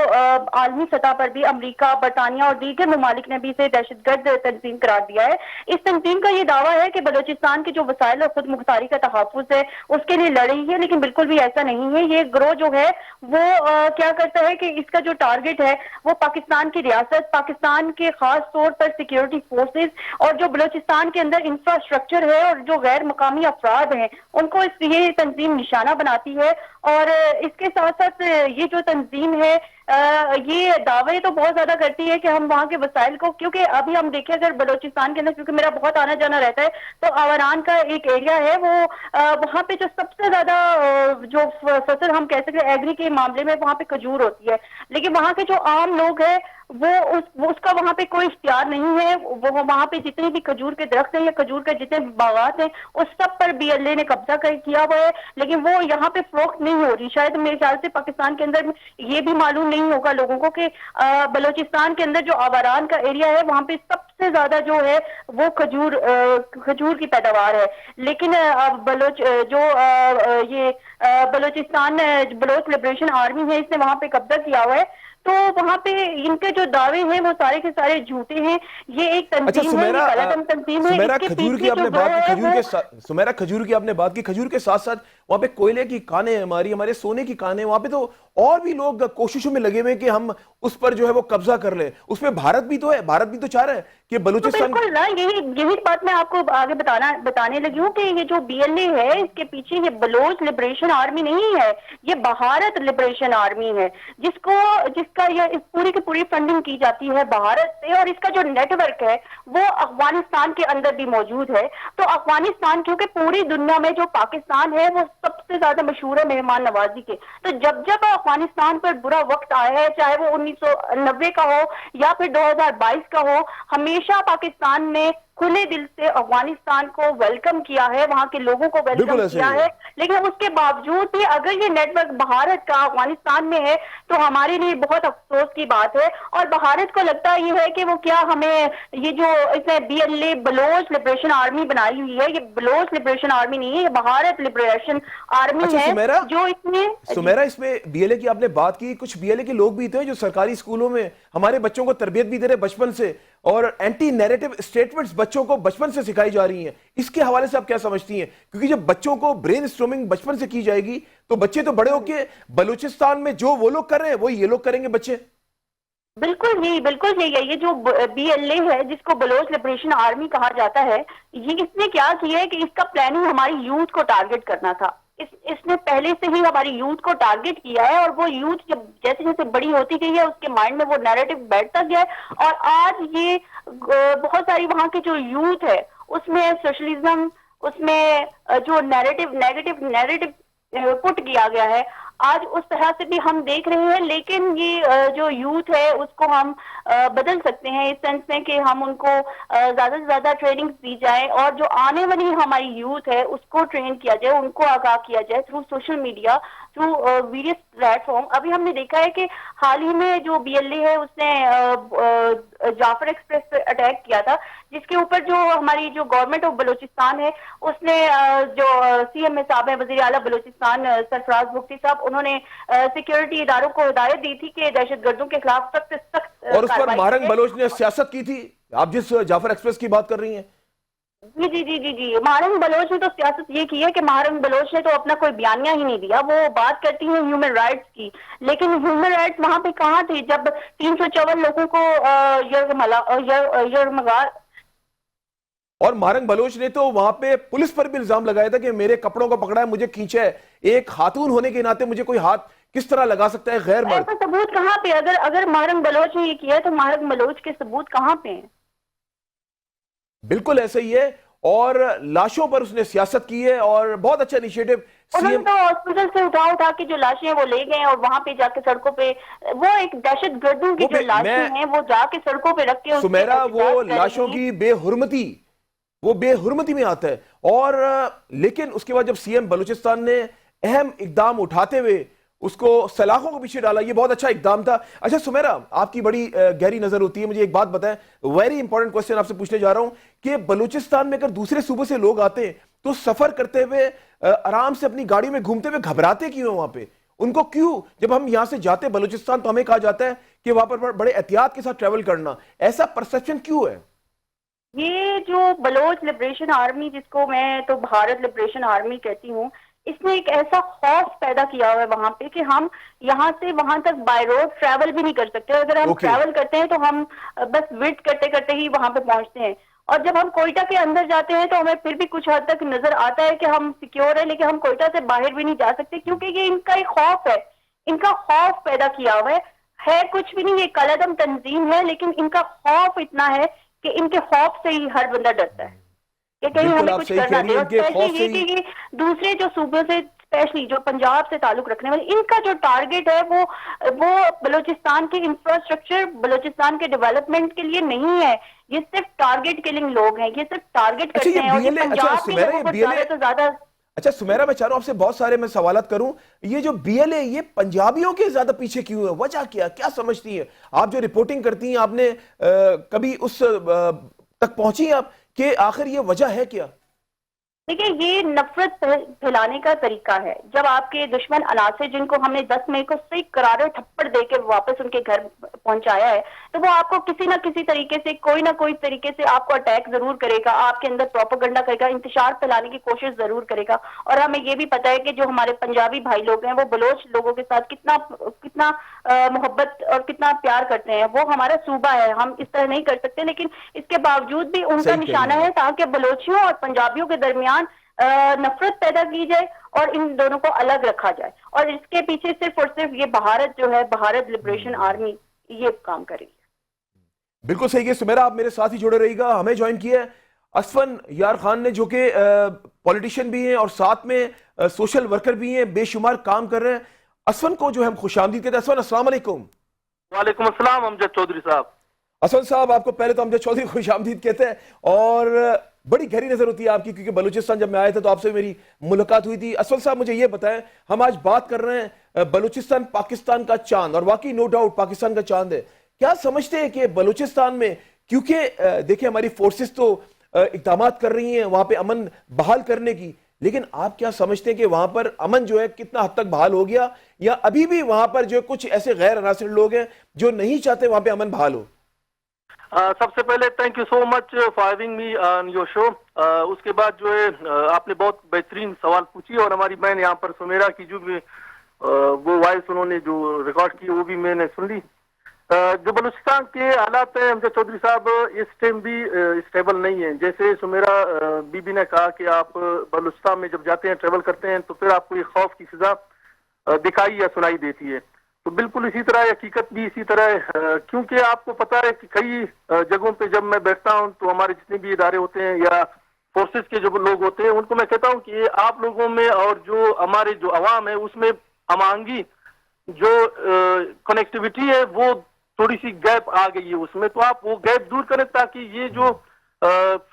عالمی سطح پر بھی امریکہ، برطانیہ اور دیگر ممالک نے بھی اسے دہشت گرد تنظیم قرار دیا ہے. اس تنظیم کا یہ دعویٰ ہے کہ بلوچستان کے جو وسائل اور خود مختاری کا تحفظ ہے اس کے لیے لڑ رہی ہے، لیکن بالکل بھی ایسا نہیں ہے. یہ گروہ جو ہے وہ کیا کرتا ہے کہ اس کا جو ٹارگٹ ہے وہ پاکستان کی ریاست، پاکستان کے خاص طور پر سیکیورٹی فورسز اور جو بلوچستان کے اندر انفراسٹرکچر ہے اور جو غیر مقامی افراد ہیں ان کو یہ تنظیم نشانہ بناتی ہے. اور اس کے ساتھ ساتھ یہ جو تنظیم ہے یہ دعوے تو بہت زیادہ کرتی ہے کہ ہم وہاں کے وسائل کو، کیونکہ ابھی ہم دیکھیں اگر بلوچستان کے اندر، کیونکہ میرا بہت آنا جانا رہتا ہے، تو آوران کا ایک ایریا ہے، وہ وہاں پہ جو سب سے زیادہ جو فصل ہم کہہ سکتے ہیں ایگری کے معاملے میں وہاں پہ کھجور ہوتی ہے، لیکن وہاں کے جو عام لوگ ہیں وہ اس کا وہاں پہ کوئی اختیار نہیں ہے. وہ وہاں پہ جتنے بھی کھجور کے درخت ہیں یا کھجور کے جتنے باغات ہیں اس سب پر بی ایل اے نے قبضہ کیا ہوا ہے، لیکن وہ یہاں پہ فروخت نہیں ہو رہی. شاید میرے خیال سے پاکستان کے اندر یہ بھی معلوم نہیں ہوگا لوگوں کو کہ بلوچستان کے اندر جو آوران کا ایریا ہے وہاں پہ سب سے زیادہ جو ہے وہ کھجور کی پیداوار ہے. لیکن بلوچستان بلوچ لبریشن آرمی ہے، اس نے وہاں پہ قبضہ کیا ہوا ہے. تو وہاں پہ ان کے جو دعوے ہیں وہ سارے کے سارے جھوٹے ہیں. یہ ایک تنظیم ہے، یہ کالعدم تنظیم ہے. سمیرا کھجور کی آپ نے بات کی، کھجور کے ساتھ ساتھ وہاں پہ کوئلے کی کانیں، ہمارے سونے کی کانیں، وہاں پہ تو اور بھی لوگ کوششوں میں لگے ہوئے کہ ہم اس پر جو ہے وہ قبضہ کر لیں. اس میں بھارت بھی تو ہے، بھارت بھی تو چاہ رہا ہے کہ بلوچستان. بالکل نا، یہی بات میں آپ کو آگے بتانے لگی ہوں کہ یہ جو بی ایل اے ہے اس کے پیچھے یہ بلوچ لبریشن آرمی نہیں ہے، یہ بھارت لبریشن آرمی ہے، جس کا یہ پوری کی پوری فنڈنگ کی جاتی ہے بھارت سے. اور اس کا جو نیٹ ورک ہے وہ افغانستان کے اندر بھی موجود ہے. تو افغانستان، کیونکہ پوری دنیا میں جو پاکستان ہے وہ سب سے زیادہ مشہور ہے مہمان نوازی کے، تو جب افغانستان پر برا وقت آیا ہے، چاہے وہ 1990 کا ہو یا پھر 2022 کا ہو، ہمیشہ پاکستان نے کھلے دل سے افغانستان کو ویلکم کیا ہے، وہاں کے لوگوں کو ویلکم کیا ہے. لیکن اس کے باوجود بھی اگر یہ نیٹ ورک بھارت کا افغانستان میں ہے تو ہمارے لیے بہت افسوس کی بات ہے. اور بھارت کو لگتا یہ ہے کہ وہ کیا ہمیں یہ جو اس نے B L A Baloch liberation army بنائی ہوئی ہے، یہ بلوچ لبریشن آرمی نہیں ہے، یہ بھارت لبریشن آرمی ہے. جو سمیرا اس میں بی ایل اے کی آپ نے بات کی، کچھ بی ایل اے کے لوگ بھی تھے جو سرکاری اسکولوں میں ہمارے بچوں کو تربیت بھی دے رہے بچپن سے، اور اینٹی نیریٹو اسٹیٹمنٹس بچوں کو بچپن سے سکھائی جا رہی ہیں. اس کے حوالے سے آپ کیا سمجھتی ہیں؟ کیونکہ جب بچوں کو برین اسٹرومنگ بچپن سے کی جائے گی تو بچے تو بڑے ہو کے بلوچستان میں جو وہ لوگ کر رہے ہیں وہی یہ لوگ کریں گے بچے. بالکل یہی ہے. یہ جو بی ایل اے ہے جس کو بلوچ لبریشن آرمی کہا جاتا ہے، یہ اس نے کیا کیا ہے کہ اس کا پلاننگ ہماری یوتھ کو ٹارگٹ کرنا تھا. اس نے پہلے سے ہی ہماری یوتھ کو ٹارگٹ کیا ہے، اور وہ یوتھ جب جیسے جیسے بڑی ہوتی گئی ہے اس کے مائنڈ میں وہ نیریٹو بیٹھتا گیا ہے. اور آج یہ بہت ساری وہاں کی جو یوتھ ہے اس میں سوشلزم، اس میں جو نیریٹو پٹ کیا گیا ہے، آج اس طرح سے بھی ہم دیکھ رہے ہیں. لیکن یہ جو یوتھ ہے اس کو ہم بدل سکتے ہیں اس سینس میں کہ ہم ان کو زیادہ سے زیادہ ٹریننگ دی جائے، اور جو آنے والی ہماری یوتھ ہے اس کو ٹرین کیا جائے، ان کو آگاہ کیا جائے through social media, through various plate form. ابھی ہم نے دیکھا ہے کہ حال ہی میں جو بی ایل اے ہے اس نے جعفر ایکسپریس پہ اٹیک کیا تھا، جس کے اوپر جو ہماری جو گورنمنٹ آف بلوچستان ہے اس نے جو سی ایم اے صاحب ہیں، وزیر اعلیٰ بلوچستان سرفراز بگٹی صاحب، انہوں نے سیکیورٹی اداروں کو ہدایت دی تھی کہ دہشت گردوں کے خلاف سخت سے سخت. اور اس پر مہرنگ بلوچ نے سیاست کی تھی. آپ جس جعفر ایکسپریس کی بات کر رہی ہیں، جی مہرنگ بلوچ نے تو سیاست یہ کی ہے کہ مہرنگ بلوچ نے تو اپنا کوئی بیانیہ ہی نہیں دیا. وہ بات کرتی ہیں ہیومن رائٹس کی، لیکن ہیومن رائٹس وہاں پہ کہاں تھی جب 354 لوگوں کو یرمغار. اور مہرنگ بلوچ نے تو وہاں پہ پولیس پر بھی الزام لگایا تھا کہ میرے کپڑوں کو پکڑا ہے، مجھے کھینچا ہے. ایک خاتون ہونے کے ناطے مجھے کوئی ہاتھ کس طرح لگا سکتا ہے غیر مرد؟ ایسا ثبوت کہاں پہ؟ اگر مہرنگ بلوچ نے یہ کیا ہے تو مہرنگ بلوچ کے ثبوت کہاں پہ ہیں؟ بالکل ایسا ہی ہے. اور لاشوں پر اس نے سیاست کی ہے، اور بہت اچھا انیشیٹو انہوں نے تو ہاسپٹل سے اٹھا کے جو لاشیں ہیں وہ لے گئے اور وہاں پہ جا کے سڑکوں پہ وہ ایک دہشت گردوں کی جو لاشیں ہیں وہ جا کے سڑکوں پہ رکھ کے سمیرا وہ لاشوں کی بے حرمتی، وہ بے حرمتی میں آتا ہے. اور لیکن اس کے بعد جب سی ایم بلوچستان نے اہم اقدام اٹھاتے ہوئے اس کو سلاخوں کو پیچھے ڈالا، یہ بہت اچھا اقدام تھا. اچھا سمیرا، آپ کی بڑی گہری نظر ہوتی ہے، مجھے ایک بات بتائیں، ویری امپورٹنٹ کوسچن آپ سے پوچھنے جا رہا ہوں کہ بلوچستان میں اگر دوسرے صوبوں سے لوگ آتے ہیں تو سفر کرتے ہوئے آرام سے اپنی گاڑی میں گھومتے ہوئے گھبراتے کیوں ہیں وہاں پہ؟ ان کو کیوں، جب ہم یہاں سے جاتے بلوچستان تو ہمیں کہا جاتا ہے کہ وہاں پر بڑے احتیاط کے ساتھ ٹریول کرنا، ایسا پرسپشن کیوں ہے؟ یہ جو بلوچ لبریشن آرمی، جس کو میں تو بھارت لبریشن آرمی کہتی ہوں، اس نے ایک ایسا خوف پیدا کیا ہوا ہے وہاں پہ کہ ہم یہاں سے وہاں تک بائی روڈ ٹریول بھی نہیں کر سکتے. اگر ہم ٹریول کرتے ہیں تو ہم بس ویٹ کرتے کرتے ہی وہاں پہ پہنچتے ہیں. اور جب ہم کوئٹہ کے اندر جاتے ہیں تو ہمیں پھر بھی کچھ حد تک نظر آتا ہے کہ ہم سیکیور ہیں، لیکن ہم کوئٹہ سے باہر بھی نہیں جا سکتے کیونکہ یہ ان کا ایک خوف ہے، ان کا خوف پیدا کیا ہوا ہے کچھ بھی نہیں، یہ کالعدم تنظیم ہے لیکن ان کا خوف اتنا ہے کہ ان کے خوف سے ہی ہر بندہ ڈرتا ہے کہ کہیں ہمیں کچھ کرنا دے. اور اسپیشلی یہ کہ یہ دوسرے جو صوبوں سے، اسپیشلی جو پنجاب سے تعلق رکھنے والے، ان کا جو ٹارگٹ ہے وہ بلوچستان کے انفراسٹرکچر، بلوچستان کے ڈیولپمنٹ کے لیے نہیں ہے. یہ صرف ٹارگٹ کلنگ لوگ ہیں، یہ صرف ٹارگٹ کرتے ہیں. اور یہ پنجاب کے لوگوں کو زیادہ سے زیادہ. اچھا سمیرا، میں چاہ رہا ہوں آپ سے بہت سارے میں سوالات کروں. یہ جو بی ایل اے یہ پنجابیوں کے زیادہ پیچھے کیوں ہے؟ وجہ کیا سمجھتی ہیں آپ؟ جو رپورٹنگ کرتی ہیں، آپ نے کبھی اس تک پہنچی ہیں آپ کہ آخر یہ وجہ ہے کیا؟ دیکھیں، یہ نفرت پھیلانے کا طریقہ ہے. جب آپ کے دشمن عناصر، جن کو ہم نے 10 مئی کو صحیح کرارے تھپڑ دے کے واپس ان کے گھر پہنچایا ہے، تو وہ آپ کو کسی نہ کسی طریقے سے، کوئی نہ کوئی طریقے سے آپ کو اٹیک ضرور کرے گا، آپ کے اندر پروپیگنڈا کرے گا، انتشار پھیلانے کی کوشش ضرور کرے گا. اور ہمیں یہ بھی پتہ ہے کہ جو ہمارے پنجابی بھائی لوگ ہیں وہ بلوچ لوگوں کے ساتھ کتنا محبت اور کتنا پیار کرتے ہیں. وہ ہمارا صوبہ ہے، ہم اس طرح نہیں کر سکتے، لیکن اس کے باوجود بھی ان کا نشانہ ہے تاکہ بلوچیوں اور پنجابیوں کے درمیان نفرت پیدا کی جائے اور ان دونوں کو الگ رکھا جائے. اور اس کے پیچھے صرف اور صرف یہ بھارت جو ہے، بھارت لبریشن آرمی، یہ کام کرے گی. بالکل صحیح ہے سمیرا، آپ میرے ساتھ ہی جڑے رہی گا. ہمیں جوائن کیا ہے اسفن یار خان نے، جو کہ پولیٹیشین بھی ہیں اور ساتھ میں سوشل ورکر بھی ہیں، بے شمار کام کر رہے ہیں. اسفن کو جو ہم خوش آمدید کہتے ہیں. اسفن السلام علیکم. وعلیکم السلام امجد چودھری صاحب. اسفن صاحب، آپ کو پہلے تو امجد چودھری خوش آمدید کہتے ہیں اور بڑی گہری نظر ہوتی ہے آپ کی، کیونکہ بلوچستان جب میں آئے تھے تو آپ سے میری ملاقات ہوئی تھی. اسفن صاحب مجھے یہ بتائیں، ہم آج بات کر رہے ہیں بلوچستان پاکستان کا چاند، اور واقعی نو ڈاؤٹ پاکستان کا چاند ہے. کیا سمجھتے ہیں کہ بلوچستان میں، کیونکہ دیکھیں ہماری فورسز تو اقدامات کر رہی ہیں وہاں پہ امن بحال کرنے کی، لیکن آپ کیا سمجھتے ہیں کہ وہاں پر امن جو ہے کتنا حد تک بحال ہو گیا، یا ابھی بھی وہاں پر جو کچھ ایسے غیر عناصر لوگ ہیں جو نہیں چاہتے وہاں پہ امن بحال ہو؟ سب سے پہلے thank you so much for having me on your show. اس کے بعد جو ہے آپ نے بہت بہترین سوال پوچھی، اور ہماری بہن یہاں پر سمیرا کی جو بھی وہ وائس انہوں نے جو ریکارڈ کی وہ بھی میں نے سن لی. جو بلوچستان کے حالات ہیں امجد چودھری صاحب، اس ٹائم بھی اسٹیبل نہیں ہیں. جیسے سمیرا بی بی نے کہا کہ آپ بلوچستان میں جب جاتے ہیں، ٹریول کرتے ہیں، تو پھر آپ کو ایک خوف کی فضا دکھائی یا سنائی دیتی ہے. تو بالکل اسی طرح حقیقت بھی اسی طرح ہے، کیونکہ آپ کو پتا ہے کہ کئی جگہوں پہ جب میں بیٹھتا ہوں تو ہمارے جتنے بھی ادارے ہوتے ہیں یا فورسز کے جو لوگ ہوتے ہیں، ان کو میں کہتا ہوں کہ آپ لوگوں میں اور جو ہمارے جو عوام ہے اس میں ہم آہنگی، جو کنیکٹیوٹی ہے، وہ تھوڑی سی گیپ آ گئی ہے اس میں. تو آپ وہ گیپ دور کریں تاکہ یہ جو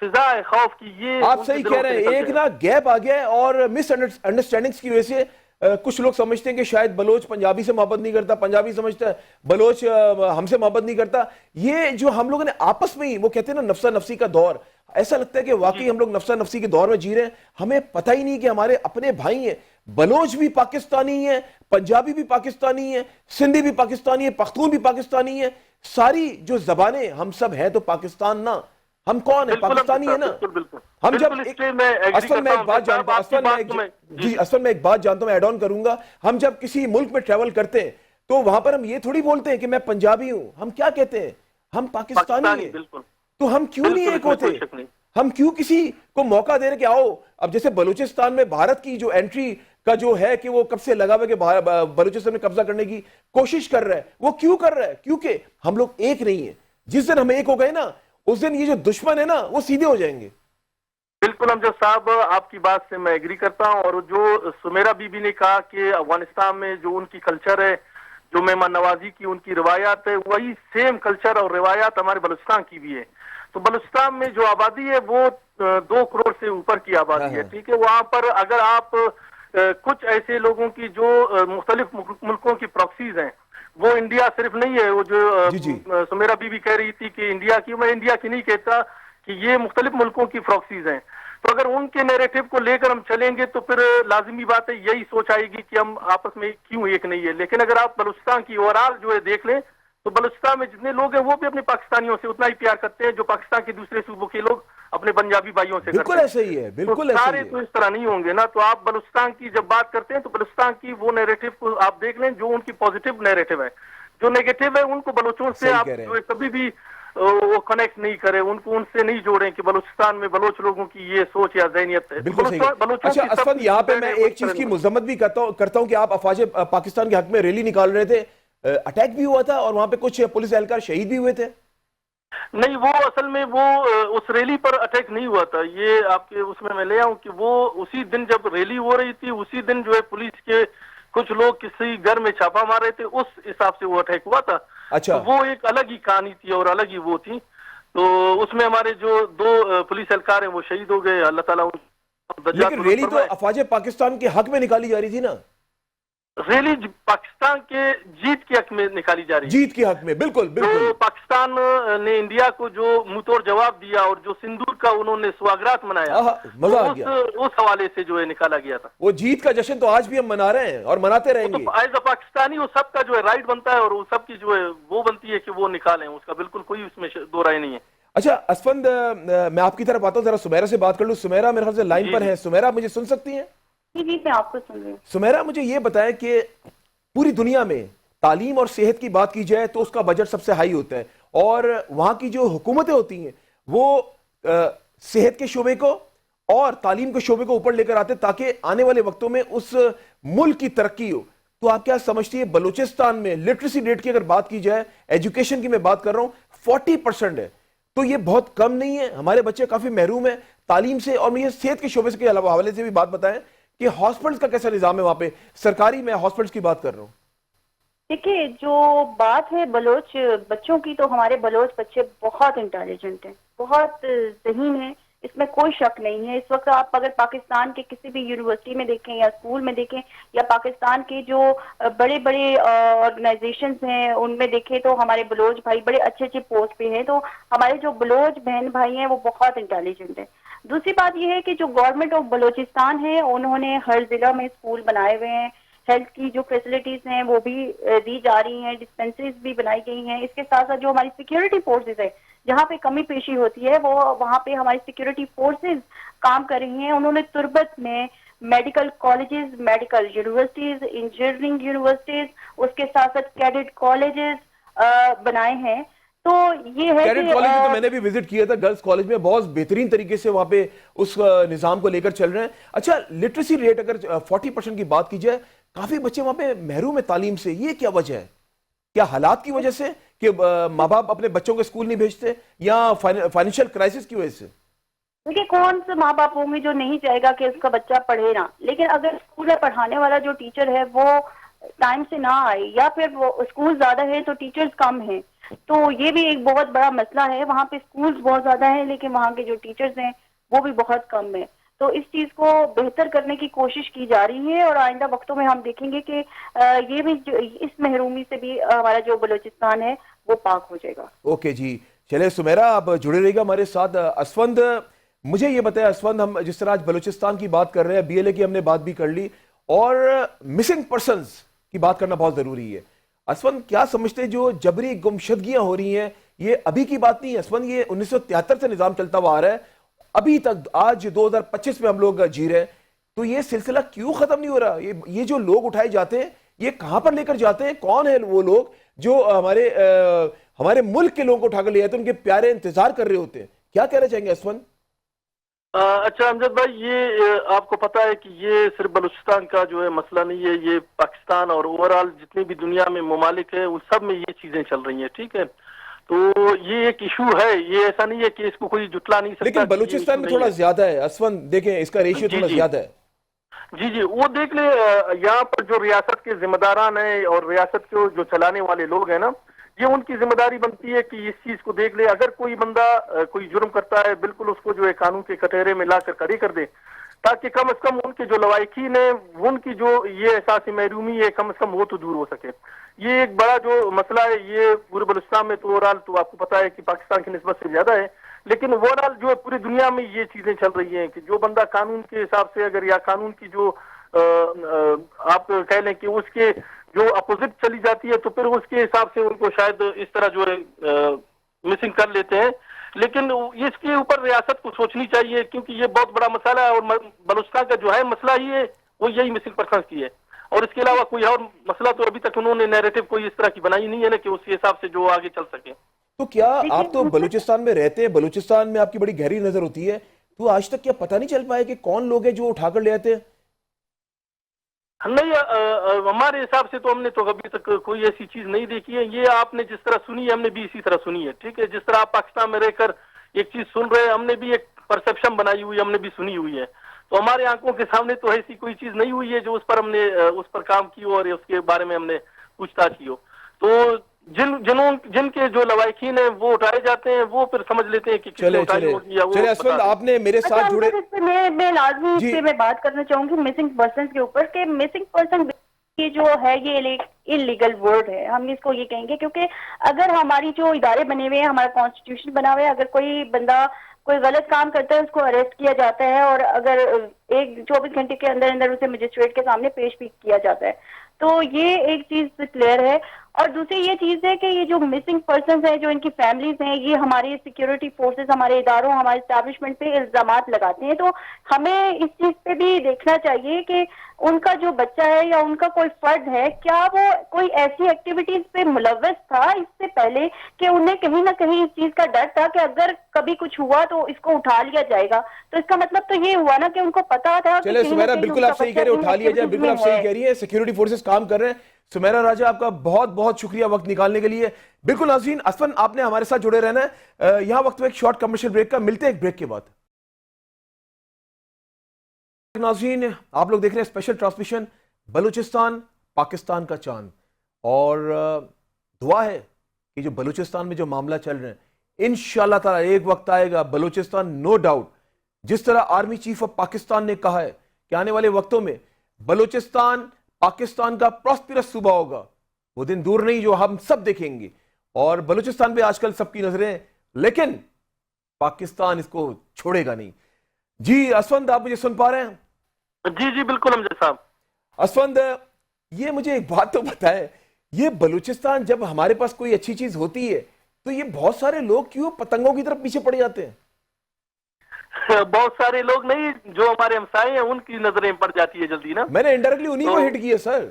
فضا ہے خوف کی، یہ آپ صحیح کہہ رہے ہیں، ایک نا گیپ آ گیا ہے اور مس انڈرسٹینڈنگز کی وجہ سے کچھ لوگ سمجھتے ہیں کہ شاید بلوچ پنجابی سے محبت نہیں کرتا، پنجابی سمجھتا ہے بلوچ ہم سے محبت نہیں کرتا. یہ جو ہم لوگوں نے آپس میں ہی، وہ کہتے ہیں نا نفسا نفسی کا دور، ایسا لگتا ہے کہ واقعی ہم لوگ نفسا نفسی کے دور میں جی رہے ہیں. ہمیں پتہ ہی نہیں کہ ہمارے اپنے بھائی ہیں، بلوچ بھی پاکستانی ہیں، پنجابی بھی پاکستانی ہیں، سندھی بھی پاکستانی ہیں، پختون بھی پاکستانی ہیں. ساری جو زبانیں ہم سب ہیں تو پاکستان نا، ہم کون ہیں؟ پاکستانی ہیں نا. ہم جب اصل میں ایک بات جانتا ہوں، اصل میں ایک بات جانتا ہوں، میں ایڈ آن کروں گا. ہم جب کسی ملک میں ٹریول کرتے ہیں تو وہاں پر ہم یہ تھوڑی بولتے ہیں کہ میں پنجابی ہوں، ہم کیا کہتے ہیں؟ ہم پاکستانی ہیں. تو ہم کیوں نہیں ایک ہوتے؟ ہم کیوں کسی کو موقع دے رہے کہ آؤ؟ اب جیسے بلوچستان میں بھارت کی جو انٹری کا جو ہے کہ وہ کب سے لگا ہوا کہ بلوچستان میں قبضہ کرنے کی کوشش کر رہا ہے، وہ کیوں کر رہا ہے؟ کیونکہ ہم لوگ ایک نہیں ہیں. جس دن ہم ایک ہو گئے نا، اس دن یہ جو دشمن ہے نا وہ سیدھے ہو جائیں گے. بالکل امجد صاحب، آپ کی بات سے میں ایگری کرتا ہوں، اور جو سمیرا بی بی نے کہا کہ افغانستان میں جو ان کی کلچر ہے، جو مہمان نوازی کی ان کی روایات ہے، وہی سیم کلچر اور روایات ہمارے بلوچستان کی بھی ہے. تو بلوچستان میں جو آبادی ہے وہ 2 کروڑ سے اوپر کی آبادی ہے، ٹھیک ہے. وہاں پر اگر آپ کچھ ایسے لوگوں کی جو مختلف ملکوں کی پراکسیز ہیں، وہ انڈیا صرف نہیں ہے، وہ جو جی جی سمیرا بی بی کہہ رہی تھی کہ انڈیا کی، میں انڈیا کی نہیں کہتا، کہ یہ مختلف ملکوں کی پراکسیز ہیں. تو اگر ان کے نیریٹو کو لے کر ہم چلیں گے تو پھر لازمی بات ہے یہی سوچ آئے گی کہ ہم آپس میں کیوں ایک نہیں ہے. لیکن اگر آپ بلوچستان کی اوورآل جو ہے دیکھ لیں تو بلوچستان میں جتنے لوگ ہیں وہ بھی اپنے پاکستانیوں سے اتنا ہی پیار کرتے ہیں جو پاکستان کے دوسرے صوبوں کے لوگ اپنے پنجابی بھائیوں سے کرتے بالکل ہیں. ایسے ہی ہے، تو بالکل ایسے سارے ہی تو ہے. اس طرح نہیں ہوں گے نا. تو آپ بلوچستان کی جب بات کرتے ہیں تو بلوچستان کی وہ نیریٹو کو آپ دیکھ لیں جو ان کی پازیٹیو نیریٹو ہے. جو نیگیٹو ہے ان کو بلوچوں سے صحیح آپ کہہ رہے جو ہیں. ہے کبھی بھی وہ کنیکٹ نہیں کریں، ان کو ان سے نہیں جوڑیں کہ بلوچستان میں بلوچ لوگوں کی یہ سوچ یا ذہنیت ہے. بالکل صحیح ہے. بلوچوں اچھا کی سب اسفند، یہاں پہ میں ایک چیز کی نہیں. مذمت بھی کرتا ہوں کہ آپ افواج پاکستان کے حق میں ریلی نکال رہے تھے، اٹیک بھی ہوا تھا اور وہاں پہ کچھ پولیس اہلکار شہید بھی ہوئے تھے. نہیں، وہ اصل میں وہ اس ریلی پر اٹیک نہیں ہوا تھا. یہ آپ کے اس میں لے آؤں کہ وہ اسی دن جب ریلی ہو رہی تھی اسی دن جو ہے پولیس کے کچھ لوگ کسی گھر میں چھاپا مار رہے تھے، اس حساب سے وہ اٹیک ہوا تھا. اچھا، تو وہ ایک الگ ہی کہانی تھی اور الگ ہی وہ تھی. تو اس میں ہمارے جو 2 پولیس اہلکار ہیں وہ شہید ہو گئے. اللہ تعالیٰ لیکن ریلی تو افواج پاکستان کے حق میں نکالی جا رہی تھی نا. ریلی پاکستان کے جیت کے حق میں نکالی جا رہی ہے، جیت کے حق میں. بالکل بالکل. جو پاکستان نے انڈیا کو جو منہ توڑ جواب دیا اور جو سندور کا انہوں نے سواگرات منایا، مزہ آ گیا. اس حوالے سے جو ہے نکالا گیا تھا. وہ جیت کا جشن تو آج بھی ہم منا رہے ہیں اور مناتے رہیں گے. تو ایز اے پاکستانی وہ سب کا جو ہے رائٹ بنتا ہے اور وہ سب کی جو ہے وہ بنتی ہے کہ وہ نکالیں، اس کا بالکل کوئی اس میں دو رائے نہیں ہے. اچھا اسفند، میں آپ کی طرف آتا ہوں، ذرا سمیرا سے بات کر لوں. سمیرا میرے خیال سے لائن پر ہے. سمیرا آپ مجھے سن سکتی ہیں؟ جی میں آپ کو سن رہی ہوں. سمیرا مجھے یہ بتائیں کہ پوری دنیا میں تعلیم اور صحت کی بات کی جائے تو اس کا بجٹ سب سے ہائی ہوتا ہے، اور وہاں کی جو حکومتیں ہوتی ہیں وہ صحت کے شعبے کو اور تعلیم کے شعبے کو اوپر لے کر آتے تاکہ آنے والے وقتوں میں اس ملک کی ترقی ہو. تو آپ کیا سمجھتی ہیں بلوچستان میں لٹریسی ریٹ کی اگر بات کی جائے، ایجوکیشن کی میں بات کر رہا ہوں، 40% ہے، تو یہ بہت کم نہیں ہے؟ ہمارے بچے کافی محروم ہیں تعلیم سے. اور مجھے صحت کے شعبے کے حوالے سے بھی بات بتائیں کہ ہاسپٹلز کا کیسا نظام ہے وہاں پہ سرکاری. میں ہاسپٹلز کی بات کر رہا ہوں. دیکھیے جو بات ہے بلوچ بچوں کی، تو ہمارے بلوچ بچے بہت انٹیلیجنٹ ہیں، بہت ذہین ہیں، اس میں کوئی شک نہیں ہے. اس وقت آپ اگر پاکستان کے کسی بھی یونیورسٹی میں دیکھیں یا اسکول میں دیکھیں یا پاکستان کے جو بڑے بڑے آرگنائزیشنز ہیں ان میں دیکھیں تو ہمارے بلوچ بھائی بڑے اچھے اچھے پوسٹ پہ ہیں. تو ہمارے جو بلوچ بہن بھائی ہیں وہ بہت انٹیلیجنٹ ہیں. دوسری بات یہ ہے کہ جو گورنمنٹ آف بلوچستان ہے انہوں نے ہر ضلع میں اسکول بنائے ہوئے ہیں، ہیلتھ کی جو فیسلٹیز ہیں وہ بھی دی جا رہی ہیں، ڈسپینسریز بھی بنائی گئی ہیں. اس کے ساتھ ساتھ جو ہماری سیکیورٹی فورسز ہے جہاں پہ کمی پیشی ہوتی ہے وہ وہاں پہ ہماری سیکیورٹی فورسز کام کر رہی ہیں. انہوں نے تربت میں medical colleges, medical universities, engineering universities, اس کے ساتھ ساتھ کیڈٹ کالجز بنائے ہیں. تو یہ ہے کیڈٹ کالج تو میں نے بھی وزٹ کیا تھا، گرلز کالج میں بہت بہترین طریقے سے وہاں پہ اس نظام کو لے کر چل رہے ہیں. اچھا لٹریسی ریٹ اگر 40% کی بات کی جائے، کافی بچے وہاں پہ محروم ہیں تعلیم سے، یہ کیا وجہ ہے؟ کیا حالات کی وجہ سے کہ ماں باپ اپنے بچوں کو اسکول نہیں بھیجتے، یا فائنینشیل کرائسس کی وجہ سے؟ دیکھیے کون سے ماں باپ ہوں گے جو نہیں چاہے گا کہ اس کا بچہ پڑھے نا، لیکن اگر اسکول میں پڑھانے والا جو ٹیچر ہے وہ ٹائم سے نہ آئے یا پھر وہ اسکول زیادہ ہے تو ٹیچرز کم ہیں، تو یہ بھی ایک بہت بڑا مسئلہ ہے. وہاں پہ اسکولز بہت زیادہ ہیں لیکن وہاں کے جو ٹیچرز ہیں وہ بھی بہت کم ہیں. تو اس چیز کو بہتر کرنے کی کوشش کی جا رہی ہے اور آئندہ وقتوں میں ہم دیکھیں گے کہ یہ بھی اس محرومی سے بھی ہمارا جو بلوچستان ہے وہ پاک ہو جائے گا. اوکے جی، چلے سمیرا آپ جڑے رہے گا ہمارے ساتھ. اسفند مجھے یہ بتایا، اسفند ہم جس طرح آج بلوچستان کی بات کر رہے ہیں، بی ایل اے کی ہم نے بات بھی کر لی اور مسنگ پرسنز کی بات کرنا بہت ضروری ہے. اسفند کیا سمجھتے جو جبری گمشدگیاں ہو رہی ہیں یہ ابھی کی بات نہیں ہے؟ اسفند یہ 1973 سے نظام چلتا ہوا آ رہا ہے، ابھی تک آج 2025 میں ہم لوگ جی رہے ہیں، تو یہ سلسلہ کیوں ختم نہیں ہو رہا؟ یہ جو لوگ اٹھائے جاتے ہیں یہ کہاں پر لے کر جاتے ہیں؟ کون ہیں وہ لوگ جو ہمارے ملک کے لوگوں کو اٹھا کر لے جاتے ہیں؟ ان کے پیارے انتظار کر رہے ہوتے ہیں. کیا کہنا چاہیں گے اسفند؟ اچھا امجد بھائی، یہ آپ کو پتا ہے کہ یہ صرف بلوچستان کا جو ہے مسئلہ نہیں ہے، یہ پاکستان اور اوورال جتنی بھی دنیا میں ممالک ہیں ان سب میں یہ چیزیں چل رہی ہیں، ٹھیک ہے. تو یہ ایک ایشو ہے, یہ ایسا نہیں ہے کہ اس کو کوئی جٹلا نہیں سکتا. لیکن بلوچستان میں تھوڑا زیادہ ہے اسفند, دیکھیں اس کا ریشیو تھوڑا زیادہ ہے. جی وہ دیکھ لیں, یہاں پر جو ریاست کے ذمہ داران ہیں اور ریاست کو جو چلانے والے لوگ ہیں نا, یہ ان کی ذمہ داری بنتی ہے کہ اس چیز کو دیکھ لے. اگر کوئی بندہ کوئی جرم کرتا ہے, بالکل اس کو جو ہے قانون کے کٹہرے میں لا کر کھڑی کر دے, تاکہ کم از کم ان کے جو لوائقین ہیں, ان کی جو یہ احساس محرومی ہے کم از کم وہ تو دور ہو سکے. یہ ایک بڑا جو مسئلہ ہے, یہ پورے بلوچستان میں تو اوورال تو آپ کو پتا ہے کہ پاکستان کی نسبت سے زیادہ ہے, لیکن اوورال جو ہے پوری دنیا میں یہ چیزیں چل رہی ہیں کہ جو بندہ قانون کے حساب سے اگر, یا قانون کی جو آپ کہہ لیں کہ اس کے جو اپوزٹ چلی جاتی ہے, تو پھر اس کے حساب سے ان کو شاید اس طرح جو ہے مسنگ کر لیتے ہیں. لیکن اس کے اوپر ریاست کو سوچنی چاہیے, کیونکہ یہ بہت بڑا مسئلہ ہے, اور بلوچستان کا جو ہے مسئلہ ہی ہے وہ یہی مسنگ پرسنس کی ہے, اور اس کے علاوہ کوئی اور مسئلہ تو ابھی تک انہوں نے نیریٹو کوئی اس طرح کی بنائی نہیں ہے نا کہ اس کے حساب سے جو آگے چل سکے. تو کیا آپ تو بلوچستان میں رہتے ہیں, بلوچستان میں آپ کی بڑی گہری نظر ہوتی ہے, تو آج تک کیا پتہ نہیں چل پایا کہ کون لوگ ہیں جو اٹھا کر لے آتے ہیں؟ نہیں, ہمارے حساب سے تو ہم نے تو ابھی تک کوئی ایسی چیز نہیں دیکھی ہے. یہ آپ نے جس طرح سنی ہے, ہم نے بھی اسی طرح سنی ہے. ٹھیک ہے, جس طرح آپ پاکستان میں رہ کر ایک چیز سن رہے ہیں, ہم نے بھی ایک پرسپشن بنائی ہوئی ہے, ہم نے بھی سنی ہوئی ہے. تو ہمارے آنکھوں کے سامنے تو ایسی کوئی چیز نہیں ہوئی ہے جو اس پر ہم نے اس پر کام کی ہو اور اس کے بارے میں ہم نے پوچھ تاچھ کی ہو. تو جن کے جو لوائقین ہیں وہ اٹھائے جاتے ہیں, وہ پھر سمجھ لیتے ہیں کہ کس نے اٹھائی ہوگی یا وہ. چلے اسفند, آپ نے میرے ساتھ جڑے, میں لازمی اس پہ میں بات کرنا چاہوں گی مسنگ پرسن کے اوپر, کہ مسنگ پرسن یہ جو ہے یہ انلیگل ورڈ ہے. ہم اس کو یہ کہیں گے کیونکہ اگر ہماری جو ادارے بنے ہوئے ہیں, ہمارا کانسٹیٹیوشن بنا ہوا ہے, اگر کوئی بندہ کوئی غلط کام کرتا ہے اس کو اریسٹ کیا جاتا ہے, اور اگر 24 گھنٹے کے اندر اندر اسے مجسٹریٹ کے سامنے پیش بھی کیا جاتا ہے. تو یہ ایک چیز کلیئر ہے. اور دوسری یہ چیز ہے کہ یہ جو مسنگ پرسنز ہیں, جو ان کی فیملیز ہیں, یہ ہماری سیکیورٹی فورسز ہمارے اداروں, ہمارے اسٹیبلشمنٹ پہ الزامات لگاتے ہیں. تو ہمیں اس چیز پہ بھی دیکھنا چاہیے کہ ان کا جو بچہ ہے یا ان کا کوئی فرد ہے, کیا وہ کوئی ایسی ایکٹیویٹیز پہ ملوث تھا اس سے پہلے کہ انہیں کہیں نہ کہیں اس چیز کا ڈر تھا کہ اگر کبھی کچھ ہوا تو اس کو اٹھا لیا جائے گا. تو اس کا مطلب تو یہ ہوا نا کہ ان کو پتا تھا. چلے سمیرا, بالکل آپ صحیح کہہ رہے ہیں, اٹھا لیا جائے, بالکل آپ صحیح کہہ رہی ہیں, سیکیورٹی فورسز کام کر رہے ہیں. سمیرا راجہ, آپ کا بہت بہت شکریہ وقت نکالنے کے لیے. بالکل ناظرین, اسفند آپ نے ہمارے ساتھ جڑے رہنا ہے. یہاں وقت میں ایک شارٹ کمرشل بریک کا, ملتے ہیں ایک بریک کے بعد. ناظرین, آپ لوگ دیکھ رہے ہیں اسپیشل ٹرانسمیشن بلوچستان پاکستان کا چاند, اور دعا ہے کہ جو بلوچستان میں جو معاملہ چل رہے ہیں, انشاءاللہ تعالی ایک وقت آئے گا بلوچستان نو ڈاؤٹ, جس طرح آرمی چیف آف پاکستان نے کہا ہے کہ آنے والے وقتوں میں بلوچستان پاکستان کا پراسپیرس صوبہ ہوگا, وہ دن دور نہیں جو ہم سب دیکھیں گے. اور بلوچستان پہ آج کل سب کی نظریں, لیکن پاکستان اس کو چھوڑے گا نہیں. جی اسفند, آپ مجھے سن پا رہے ہیں؟ جی بالکل امجد صاحب. اسفند, یہ مجھے ایک بات تو بتائے, یہ بلوچستان جب ہمارے پاس کوئی اچھی چیز ہوتی ہے تو یہ بہت سارے لوگ کیوں پتنگوں کی طرف پیچھے پڑ جاتے ہیں؟ بہت سارے لوگ نہیں, جو ہمارے ہمسائے ہیں ان کی نظریں پڑ جاتی ہے جلدی نا. میں نے انڈائریکٹلی انہی کو ہٹ کیا سر.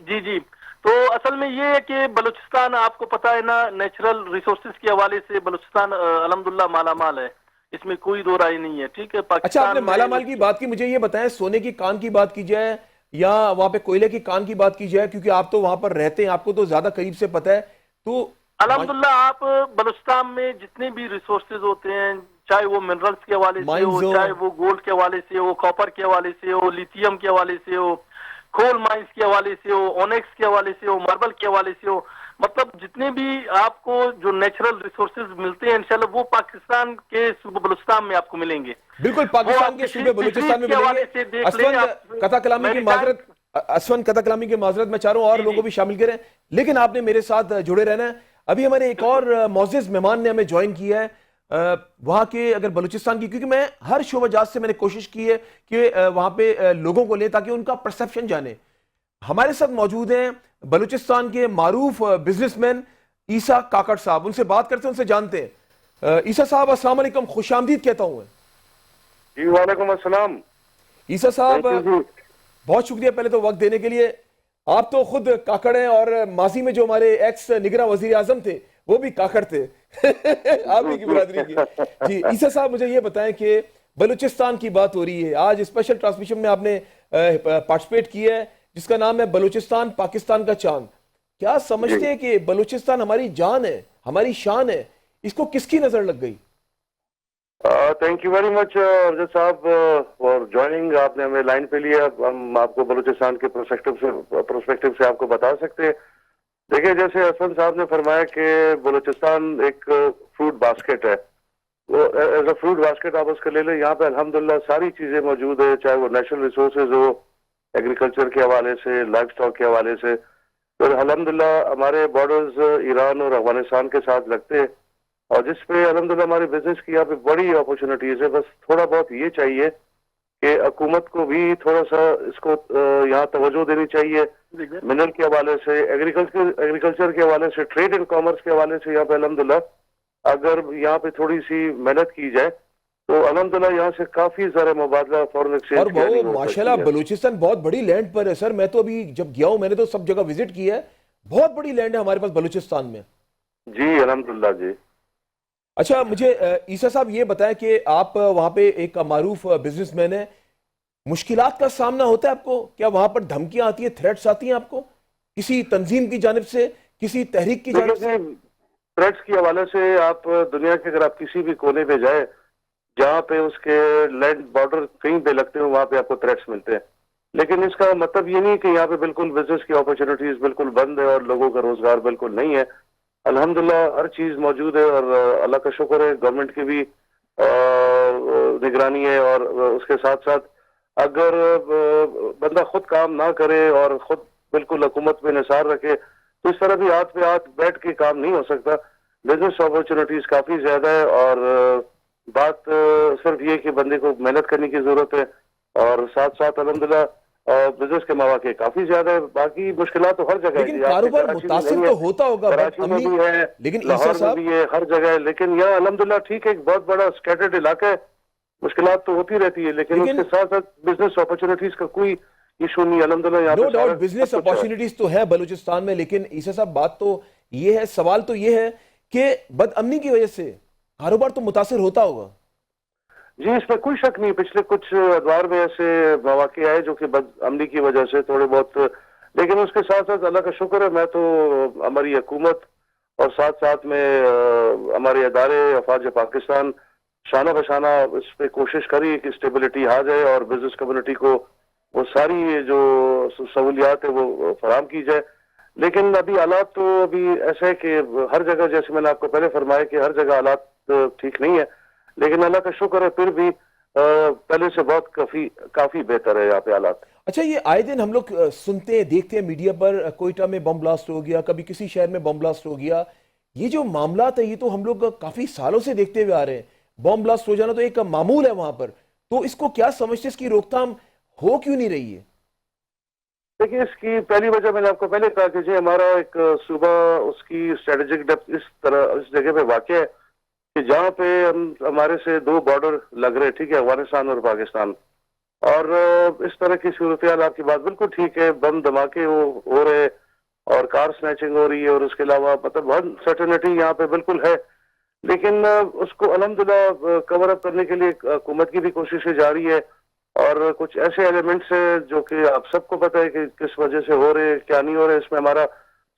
جی تو اصل میں یہ ہے کہ بلوچستان آپ کو پتا ہے نا, نیچرل ریسورسز کے حوالے سے بلوچستان الحمدللہ مالا مال ہے, اس میں کوئی دو رائے نہیں ہے. ٹھیک ہے, اچھا آپ نے مالا مال کی بات کی, مجھے یہ بتائیں سونے کی کان کی بات کی جائے یا وہاں پہ کوئلے کی کان کی بات کی جائے, کیونکہ آپ تو وہاں پر رہتے ہیں, آپ کو تو زیادہ قریب سے پتہ ہے. تو الحمدللہ آپ بلوچستان میں جتنے بھی ریسورسز ہوتے ہیں, چاہے وہ منرلز کے حوالے سے ہو, چاہے وہ گولڈ کے حوالے سے ہو, کاپر کے حوالے سے ہو, لیتھیم کے حوالے سے ہو, کول مائنز کے حوالے سے ہو, اونیکس کے حوالے سے ہو, ماربل کے حوالے سے ہو, مطلب جتنے بھی آپ کو جو نیچرل ریسورسز ملتے ہیں انشاءاللہ وہ پاکستان کے صوبہ بلوچستان میں آپ کو ملیں گے. بالکل پاکستان کے صوبے بلوچستان میں ملیں گے. اسفند قطع کلامی کی معذرت میں چاہ رہا ہوں, اور لوگوں کو بھی شامل کریں, لیکن آپ نے میرے ساتھ جڑے رہنا ہے. ابھی ہمارے ایک اور معزز مہمان نے ہمیں جوائن کیا ہے وہاں کے, اگر بلوچستان کی, کیونکہ میں ہر شعبہ جات سے میں نے کوشش کی ہے کہ وہاں پہ لوگوں کو لیں تاکہ ان کا پرسیپشن جانے. ہمارے ساتھ موجود ہیں بلوچستان کے معروف بزنس مین عیسیٰ کاکڑ صاحب, ان سے بات کرتے ہیں, ان سے جانتے ہیں. عیسیٰ صاحب السلام علیکم, خوش آمدید کہتا ہوں. جی وعلیکم السلام. عیسیٰ صاحب بہت شکریہ پہلے تو وقت دینے کے لیے. آپ تو خود کاکڑ ہیں, اور ماضی میں جو ہمارے ایکس نگراں وزیر اعظم تھے وہ بھی کاکڑ تھے آپ ہی کی برادری کی. جی عیسیٰ صاحب مجھے یہ بتائیں کہ بلوچستان کی بات ہو رہی ہے, آج اسپیشل ٹرانسمیشن میں آپ نے پارٹیسپیٹ کیا ہے جس کا نام ہے بلوچستان پاکستان کا چاند. کیا سمجھتے ہیں کہ بلوچستان ہماری جان ہے ہماری شان ہے، اس کو کس کی نظر لگ گئی؟ تھینک یو ویری مچ ارجت صاحب فار جوائننگ. آپ نے ہمیں لائن پہ لیا. ہم آپ کو بلوچستان کے پروسپیکٹو سے آپ کو بتا سکتے ہیں. دیکھیں جیسے اسفند صاحب نے فرمایا کہ بلوچستان ایک فروٹ باسکٹ ہے. وہ ایز اے فروٹ باسکٹ آپ اس کو لے لیں. یہاں پہ الحمدللہ ساری چیزیں موجود ہیں, چاہے وہ نیچرل ریسورسز ہو, ایگریکلچر کے حوالے سے, لائف سٹاک کے حوالے سے. تو الحمدللہ ہمارے بارڈرز ایران اور افغانستان کے ساتھ لگتے ہیں, اور جس پہ الحمدللہ ہمارے بزنس کی یہاں پہ بڑی اپرچونیٹیز ہے. بس تھوڑا بہت یہ چاہیے کہ حکومت کو بھی تھوڑا سا اس کو یہاں توجہ دینی چاہیے. منرل کے حوالے سے, ایگریکلچر کے حوالے سے, ٹریڈ اینڈ کامرس کے حوالے سے یہاں پہ الحمدللہ اگر یہاں پہ تھوڑی سی محنت کی جائے تو الحمدللہ یہاں سے کافی سارے مبادلہ فورن اور ایکسچینج وہ ماشاءاللہ بلوچستان بہت بڑی لینڈ پر ہے سر. میں تو ابھی جب گیا ہوں میں نے تو سب جگہ وزٹ کیا ہے. بہت بڑی لینڈ ہے ہمارے پاس بلوچستان میں. جی الحمدللہ. جی اچھا مجھے عیسیٰ صاحب یہ بتائیں کہ آپ وہاں پہ ایک معروف بزنس مین ہیں, مشکلات کا سامنا ہوتا ہے آپ کو؟ کیا وہاں پر دھمکیاں آتی ہیں, تھریٹس آتی ہیں آپ کو کسی تنظیم کی جانب سے, کسی تحریک کی جانب سے؟ تھریٹس کے حوالے سے آپ دنیا کے اگر آپ کسی بھی کونے پہ جائیں جہاں پہ اس کے لینڈ بارڈر کہیں پہ لگتے ہیں وہاں پہ آپ کو تھریٹس ملتے ہیں. لیکن اس کا مطلب یہ نہیں کہ یہاں پہ بالکل بزنس کی اپرچونیٹیز بالکل بند ہے اور لوگوں کا روزگار بالکل نہیں ہے. الحمدللہ ہر چیز موجود ہے, اور اللہ کا شکر ہے گورنمنٹ کی بھی نگرانی ہے. اور اس کے ساتھ ساتھ اگر بندہ خود کام نہ کرے اور خود بالکل حکومت پہ نثار رکھے تو اس طرح بھی ہاتھ پہ ہاتھ بیٹھ کے کام نہیں ہو سکتا. بزنس اپرچونیٹیز کافی زیادہ ہے, اور بات صرف یہ کہ بندے کو محنت کرنے کی ضرورت ہے, اور ساتھ ساتھ الحمدللہ بزنس کے مواقع کافی زیادہ ہے. باقی مشکلات تو ہر جگہ ہے. لیکن کاروبار متاثر تو ہوتا ہوگا, کراچی میں بھی ہے, لیکن لاہور میں بھی ہے, ہر جگہ ہے. لیکن یہاں الحمدللہ ٹھیک ہے, ایک بہت بڑا اسکیٹرڈ علاقہ ہے, مشکلات تو ہوتی رہتی ہے, لیکن اس کے ساتھ ساتھ بزنس اپرچونیٹیز کا کوئی ایشو نہیں. الحمدللہ یہاں نو پہ ڈاؤٹ بزنس اپارچونیٹیز تو ہے بلوچستان میں, لیکن عیسیٰ صاحب بات تو یہ ہے, سوال تو یہ ہے کہ بد امنی کی وجہ سے کاروبار تو متاثر ہوتا ہوگا. جی اس میں کوئی شک نہیں. پچھلے کچھ ادوار میں ایسے مواقع آئے جو کہ بد امنی کی وجہ سے تھوڑے بہت, لیکن اس کے ساتھ ساتھ اللہ کا شکر ہے میں تو ہماری حکومت اور ساتھ ساتھ میں ہمارے ادارے افواج پاکستان شانہ بشانہ اس پہ کوشش کری کہ اسٹیبلٹی آ جائے اور بزنس کمیونٹی کو وہ ساری جو سہولیات ہیں وہ فراہم کی جائے. لیکن ابھی حالات تو ابھی ایسے ہے کہ ہر جگہ, جیسے میں نے آپ کو پہلے فرمایا کہ ہر جگہ حالات ٹھیک نہیں ہے, لیکن اللہ کا شکر ہے پھر بھی پہلے سے بہت کافی بہتر ہے یہاں پہ حالات. اچھا یہ آئے دن ہم لوگ سنتے ہیں دیکھتے ہیں میڈیا پر, کوئٹہ میں بم بلاسٹ ہو گیا, کبھی کسی شہر میں بم بلاسٹ ہو گیا. یہ جو معاملات ہیں یہ تو ہم لوگ کافی سالوں سے دیکھتے ہوئے آ رہے ہیں. بم بلاسٹ ہو جانا تو ایک معمول ہے وہاں پر, تو اس کو کیا سمجھتے, اس کی روک تھام ہو کیوں نہیں رہی ہے؟ دیکھیں اس کی پہلی وجہ میں نے آپ کو پہلے کہا کہ ہمارا ایک صوبہ اس کی اسٹریٹجک ڈیپتھ اس جگہ پہ واقع ہے کہ جہاں پہ ہمارے سے دو بارڈر لگ رہے, ٹھیک ہے, افغانستان اور پاکستان. اور اس طرح کی صورتحال آپ کی بات بالکل ٹھیک ہے, بم دھماکے ہو رہے اور کار سنیچنگ ہو رہی ہے, اور اس کے علاوہ مطلب انسرٹنٹی یہاں پہ بالکل ہے. لیکن اس کو الحمدللہ کور اپ کرنے کے لیے حکومت کی بھی کوششیں جاری ہے, اور کچھ ایسے ایلیمنٹس ہیں جو کہ آپ سب کو پتہ ہے کہ کس وجہ سے ہو رہے کیا نہیں ہو رہے. اس میں ہمارا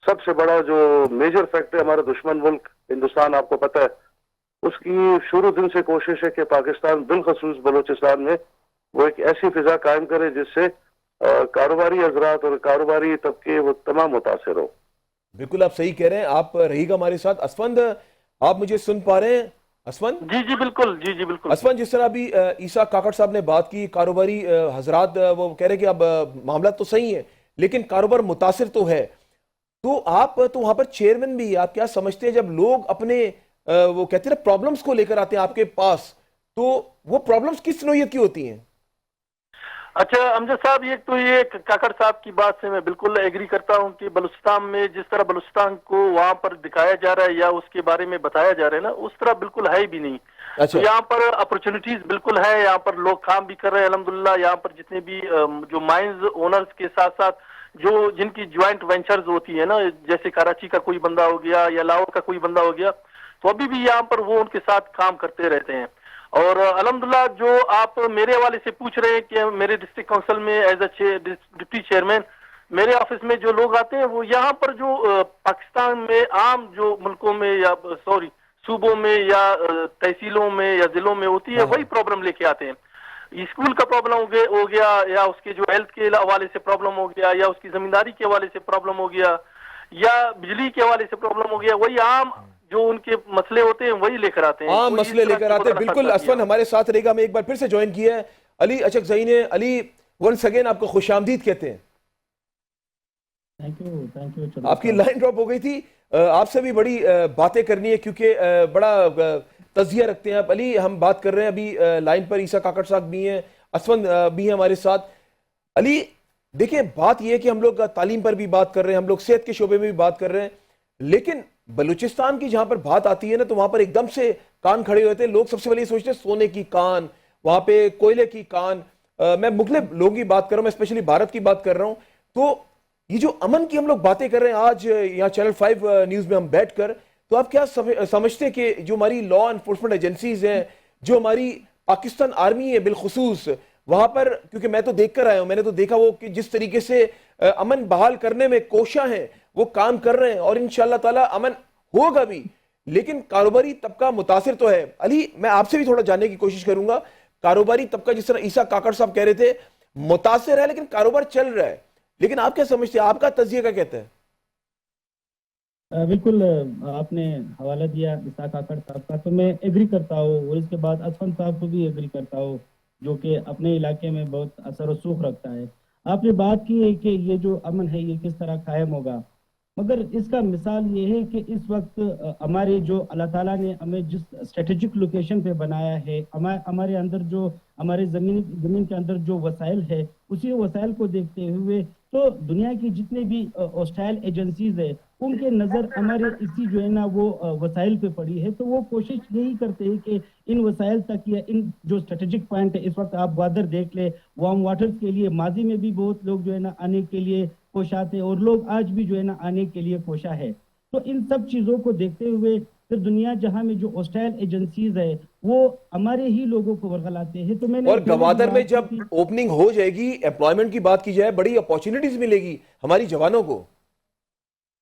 سب سے بڑا جو میجر فیکٹر ہے ہمارا دشمن ملک ہندوستان, آپ کو پتہ ہے اس کی شروع دن سے کوشش ہے کہ پاکستان بالخصوص بلوچستان میں وہ ایک ایسی فضا قائم کرے جس سے کاروباری حضرات اور کاروباری طبقے وہ تمام متاثر ہو. بالکل آپ صحیح کہہ رہے ہیں. آپ رہی گا ہمارے ساتھ. اسفند آپ مجھے سن پا رہے ہیں؟ اسفند جی بالکل. جی بالکل. اسفند جس طرح ابھی عیسیٰ کاکڑ صاحب نے بات کی, کاروباری حضرات وہ کہہ رہے کہ اب معاملات تو صحیح ہیں لیکن کاروبار متاثر تو ہے, تو آپ تو وہاں پر چیئرمین بھی, آپ کیا سمجھتے ہیں جب لوگ اپنے وہ کہتے ہیں پرابلمز کو لے کر آتے ہیں آپ کے پاس, تو وہ پرابلمز کس نوعیت کی ہوتی ہیں؟ اچھا امجد صاحب, ایک تو یہ کاکڑ صاحب کی بات سے میں بالکل ایگری کرتا ہوں کہ بلوچستان میں جس طرح بلوچستان کو وہاں پر دکھایا جا رہا ہے یا اس کے بارے میں بتایا جا رہا ہے نا, اس طرح بالکل ہے بھی نہیں. تو یہاں پر اپرچونیٹیز بالکل ہے, یہاں پر لوگ کام بھی کر رہے ہیں الحمدللہ. یہاں پر جتنے بھی جو مائنز اونرز کے ساتھ ساتھ جو جن کی جوائنٹ وینچرز ہوتی ہے نا, جیسے کراچی کا کوئی بندہ ہو گیا یا لاہور کا کوئی بندہ ہو گیا, تو ابھی بھی یہاں پر وہ ان کے ساتھ کام کرتے رہتے ہیں. اور الحمدللہ جو آپ میرے حوالے سے پوچھ رہے ہیں کہ میرے ڈسٹرکٹ کونسل میں ایز اے ڈپٹی چیئرمین میرے آفس میں جو لوگ آتے ہیں وہ یہاں پر جو پاکستان میں عام جو ملکوں میں یا صوبوں میں یا تحصیلوں میں یا ضلعوں میں ہوتی ہے وہی پرابلم لے کے آتے ہیں. اسکول کا پرابلم ہو گیا یا اس کے جو ہیلتھ کے حوالے سے پرابلم ہو گیا یا اس کی زمینداری کے حوالے سے پرابلم ہو گیا یا بجلی کے حوالے سے پرابلم ہو گیا, وہی عام جو ان کے مسئلے ہوتے ہیں وہی لے کر آتے ہیں. عام مسئلے لے کر آتے ہیں. بالکل اسفن ہمارے ساتھ رہے گا. میں ایک بار پھر سے جوائن کیا ہے علی اچکزئی نے. علی ونس اگین آپ کو خوش آمدید کہتے ہیں. Thank you. آپ کی لائن ڈراپ ہو گئی تھی. آپ سے بھی بڑی باتیں کرنی ہے کیونکہ بڑا تجزیہ رکھتے ہیں آپ. علی ہم بات کر رہے ہیں ابھی لائن پر عیسیٰ کاکڑ صاحب بھی ہیں, اسفن بھی ہیں ہمارے ساتھ. علی دیکھیں بات یہ ہے کہ ہم لوگ تعلیم پر بھی بات کر رہے ہیں, ہم لوگ صحت کے شعبے میں بھی بات کر رہے ہیں, لیکن بلوچستان کی جہاں پر بات آتی ہے نا تو وہاں پر ایک دم سے کان کھڑے ہوتے ہیں لوگ. سب سے پہلے یہ سوچتے ہیں سونے کی کان, وہاں پہ کوئلے کی کان. میں مختلف لوگوں کی بات کر رہا ہوں, میں اسپیشلی بھارت کی بات کر رہا ہوں. تو یہ جو امن کی ہم لوگ باتیں کر رہے ہیں آج یہاں چینل 5 نیوز میں ہم بیٹھ کر, تو آپ کیا سمجھتے ہیں کہ جو ہماری لا انفورسمنٹ ایجنسیز ہیں, جو ہماری پاکستان آرمی ہے بالخصوص, وہاں پر کیونکہ میں تو دیکھ کر آیا ہوں, میں نے تو دیکھا وہ کہ جس طریقے سے امن بحال کرنے میں کوشاں ہیں, وہ کام کر رہے ہیں اور انشاءاللہ تعالی امن ہوگا بھی, لیکن کاروباری طبقہ متاثر تو ہے. علی میں آپ سے بھی تھوڑا جاننے کی کوشش کروں گا, کاروباری طبقہ جس طرح عیسیٰ کاکڑ صاحب کہہ رہے تھے متاثر ہے لیکن کاروبار چل رہا ہے, لیکن آپ کیا سمجھتے ہیں, آپ کا تجزیہ کیا کہتا ہے؟ بالکل آپ نے حوالہ دیا عیسیٰ کاکڑ صاحب کا, تو میں ایگری کرتا ہوں, اور اس کے بعد اسفن صاحب کو بھی ایگری کرتا ہوں جو کہ اپنے علاقے میں بہت اثر و رسوخ رکھتا ہے. آپ نے بات کی ہے کہ یہ جو امن ہے یہ کس طرح قائم ہوگا, مگر اس کا مثال یہ ہے کہ اس وقت ہمارے جو اللہ تعالیٰ نے ہمیں جس اسٹریٹجک لوکیشن پہ بنایا ہے, ہمارے اندر جو ہمارے زمین کے اندر جو وسائل ہے, اسی وسائل کو دیکھتے ہوئے تو دنیا کی جتنے بھی ہوسٹائل ایجنسیز ہیں ان کے نظر ہمارے اسی جو ہے نا وہ وسائل پہ پڑی ہے. تو وہ کوشش یہی کرتے ہیں کہ ان وسائل تک یا ان جو اسٹریٹجک پوائنٹ ہے, اس وقت آپ وادر دیکھ لیں, وارم واٹرز کے لیے ماضی میں بھی بہت لوگ جو ہے نا آنے کے لیے کوشاں تھے اور لوگ آج بھی جو ہے نا آنے کے لیے کوشاں ہے. تو ان سب چیزوں کو دیکھتے ہوئے پھر دنیا جہاں میں جو ہوسٹائل ایجنسیز ہے وہ ہمارے ہی لوگوں کو ورغلاتے ہیں. تو میں نے اور گوادر میں جب اوپننگ ہو جائے گی, امپلائمنٹ کی بات کی جائے, بڑی اپارچونٹیز ملے گی ہماری جوانوں کو.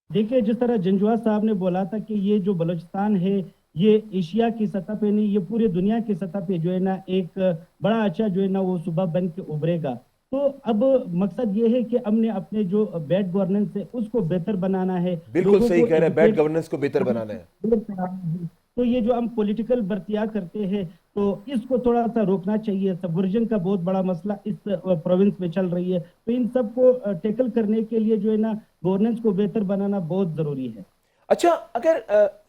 دیکھیں جس طرح جنجوا صاحب نے بولا تھا کہ یہ جو بلوچستان ہے یہ ایشیا کی سطح پہ نہیں, یہ پورے دنیا کی سطح پہ جو ہے نا ایک بڑا اچھا جو ہے نا وہ صوبہ بن کے ابھرے گا. تو اب مقصد یہ ہے کہ ہم نے اپنے جو بیڈ گورننس ہے اس کو بہتر بنانا ہے. بالکل صحیح کہہ رہے ہیں, بیڈ گورننس کو بہتر بنانا ہے. تو یہ جو ہم پولیٹیکل برتیا کرتے ہیں تو اس کو تھوڑا سا روکنا چاہیے. سبورجن کا بہت بڑا مسئلہ اس پروونس میں چل رہی ہے, تو ان سب کو ٹیکل کرنے کے لیے جو ہے نا گورننس کو بہتر بنانا بہت ضروری ہے. اچھا اگر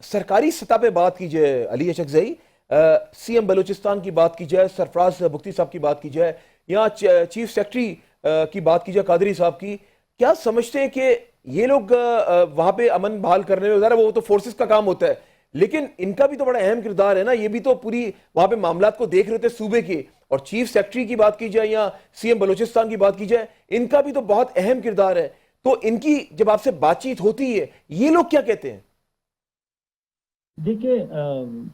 سرکاری سطح پہ بات کی جائے علی اچکزئی, سی ایم بلوچستان کی بات کی جائے, سرفراز بگٹی صاحب کی بات کی جائے, یا چیف سیکرٹری کی بات کی جائے قادری صاحب کی, کیا سمجھتے ہیں کہ یہ لوگ وہاں پہ امن بحال کرنے میں, ذرا وہ تو فورسز کا کام ہوتا ہے, لیکن ان کا بھی تو بڑا اہم کردار ہے نا, یہ بھی تو پوری وہاں پہ معاملات کو دیکھ رہے تھے صوبے کے. اور چیف سیکرٹری کی بات کی جائے یا سی ایم بلوچستان کی بات کی جائے, ان کا بھی تو بہت اہم کردار ہے. تو ان کی جب آپ سے بات چیت ہوتی ہے یہ لوگ کیا کہتے ہیں؟ دیکھیں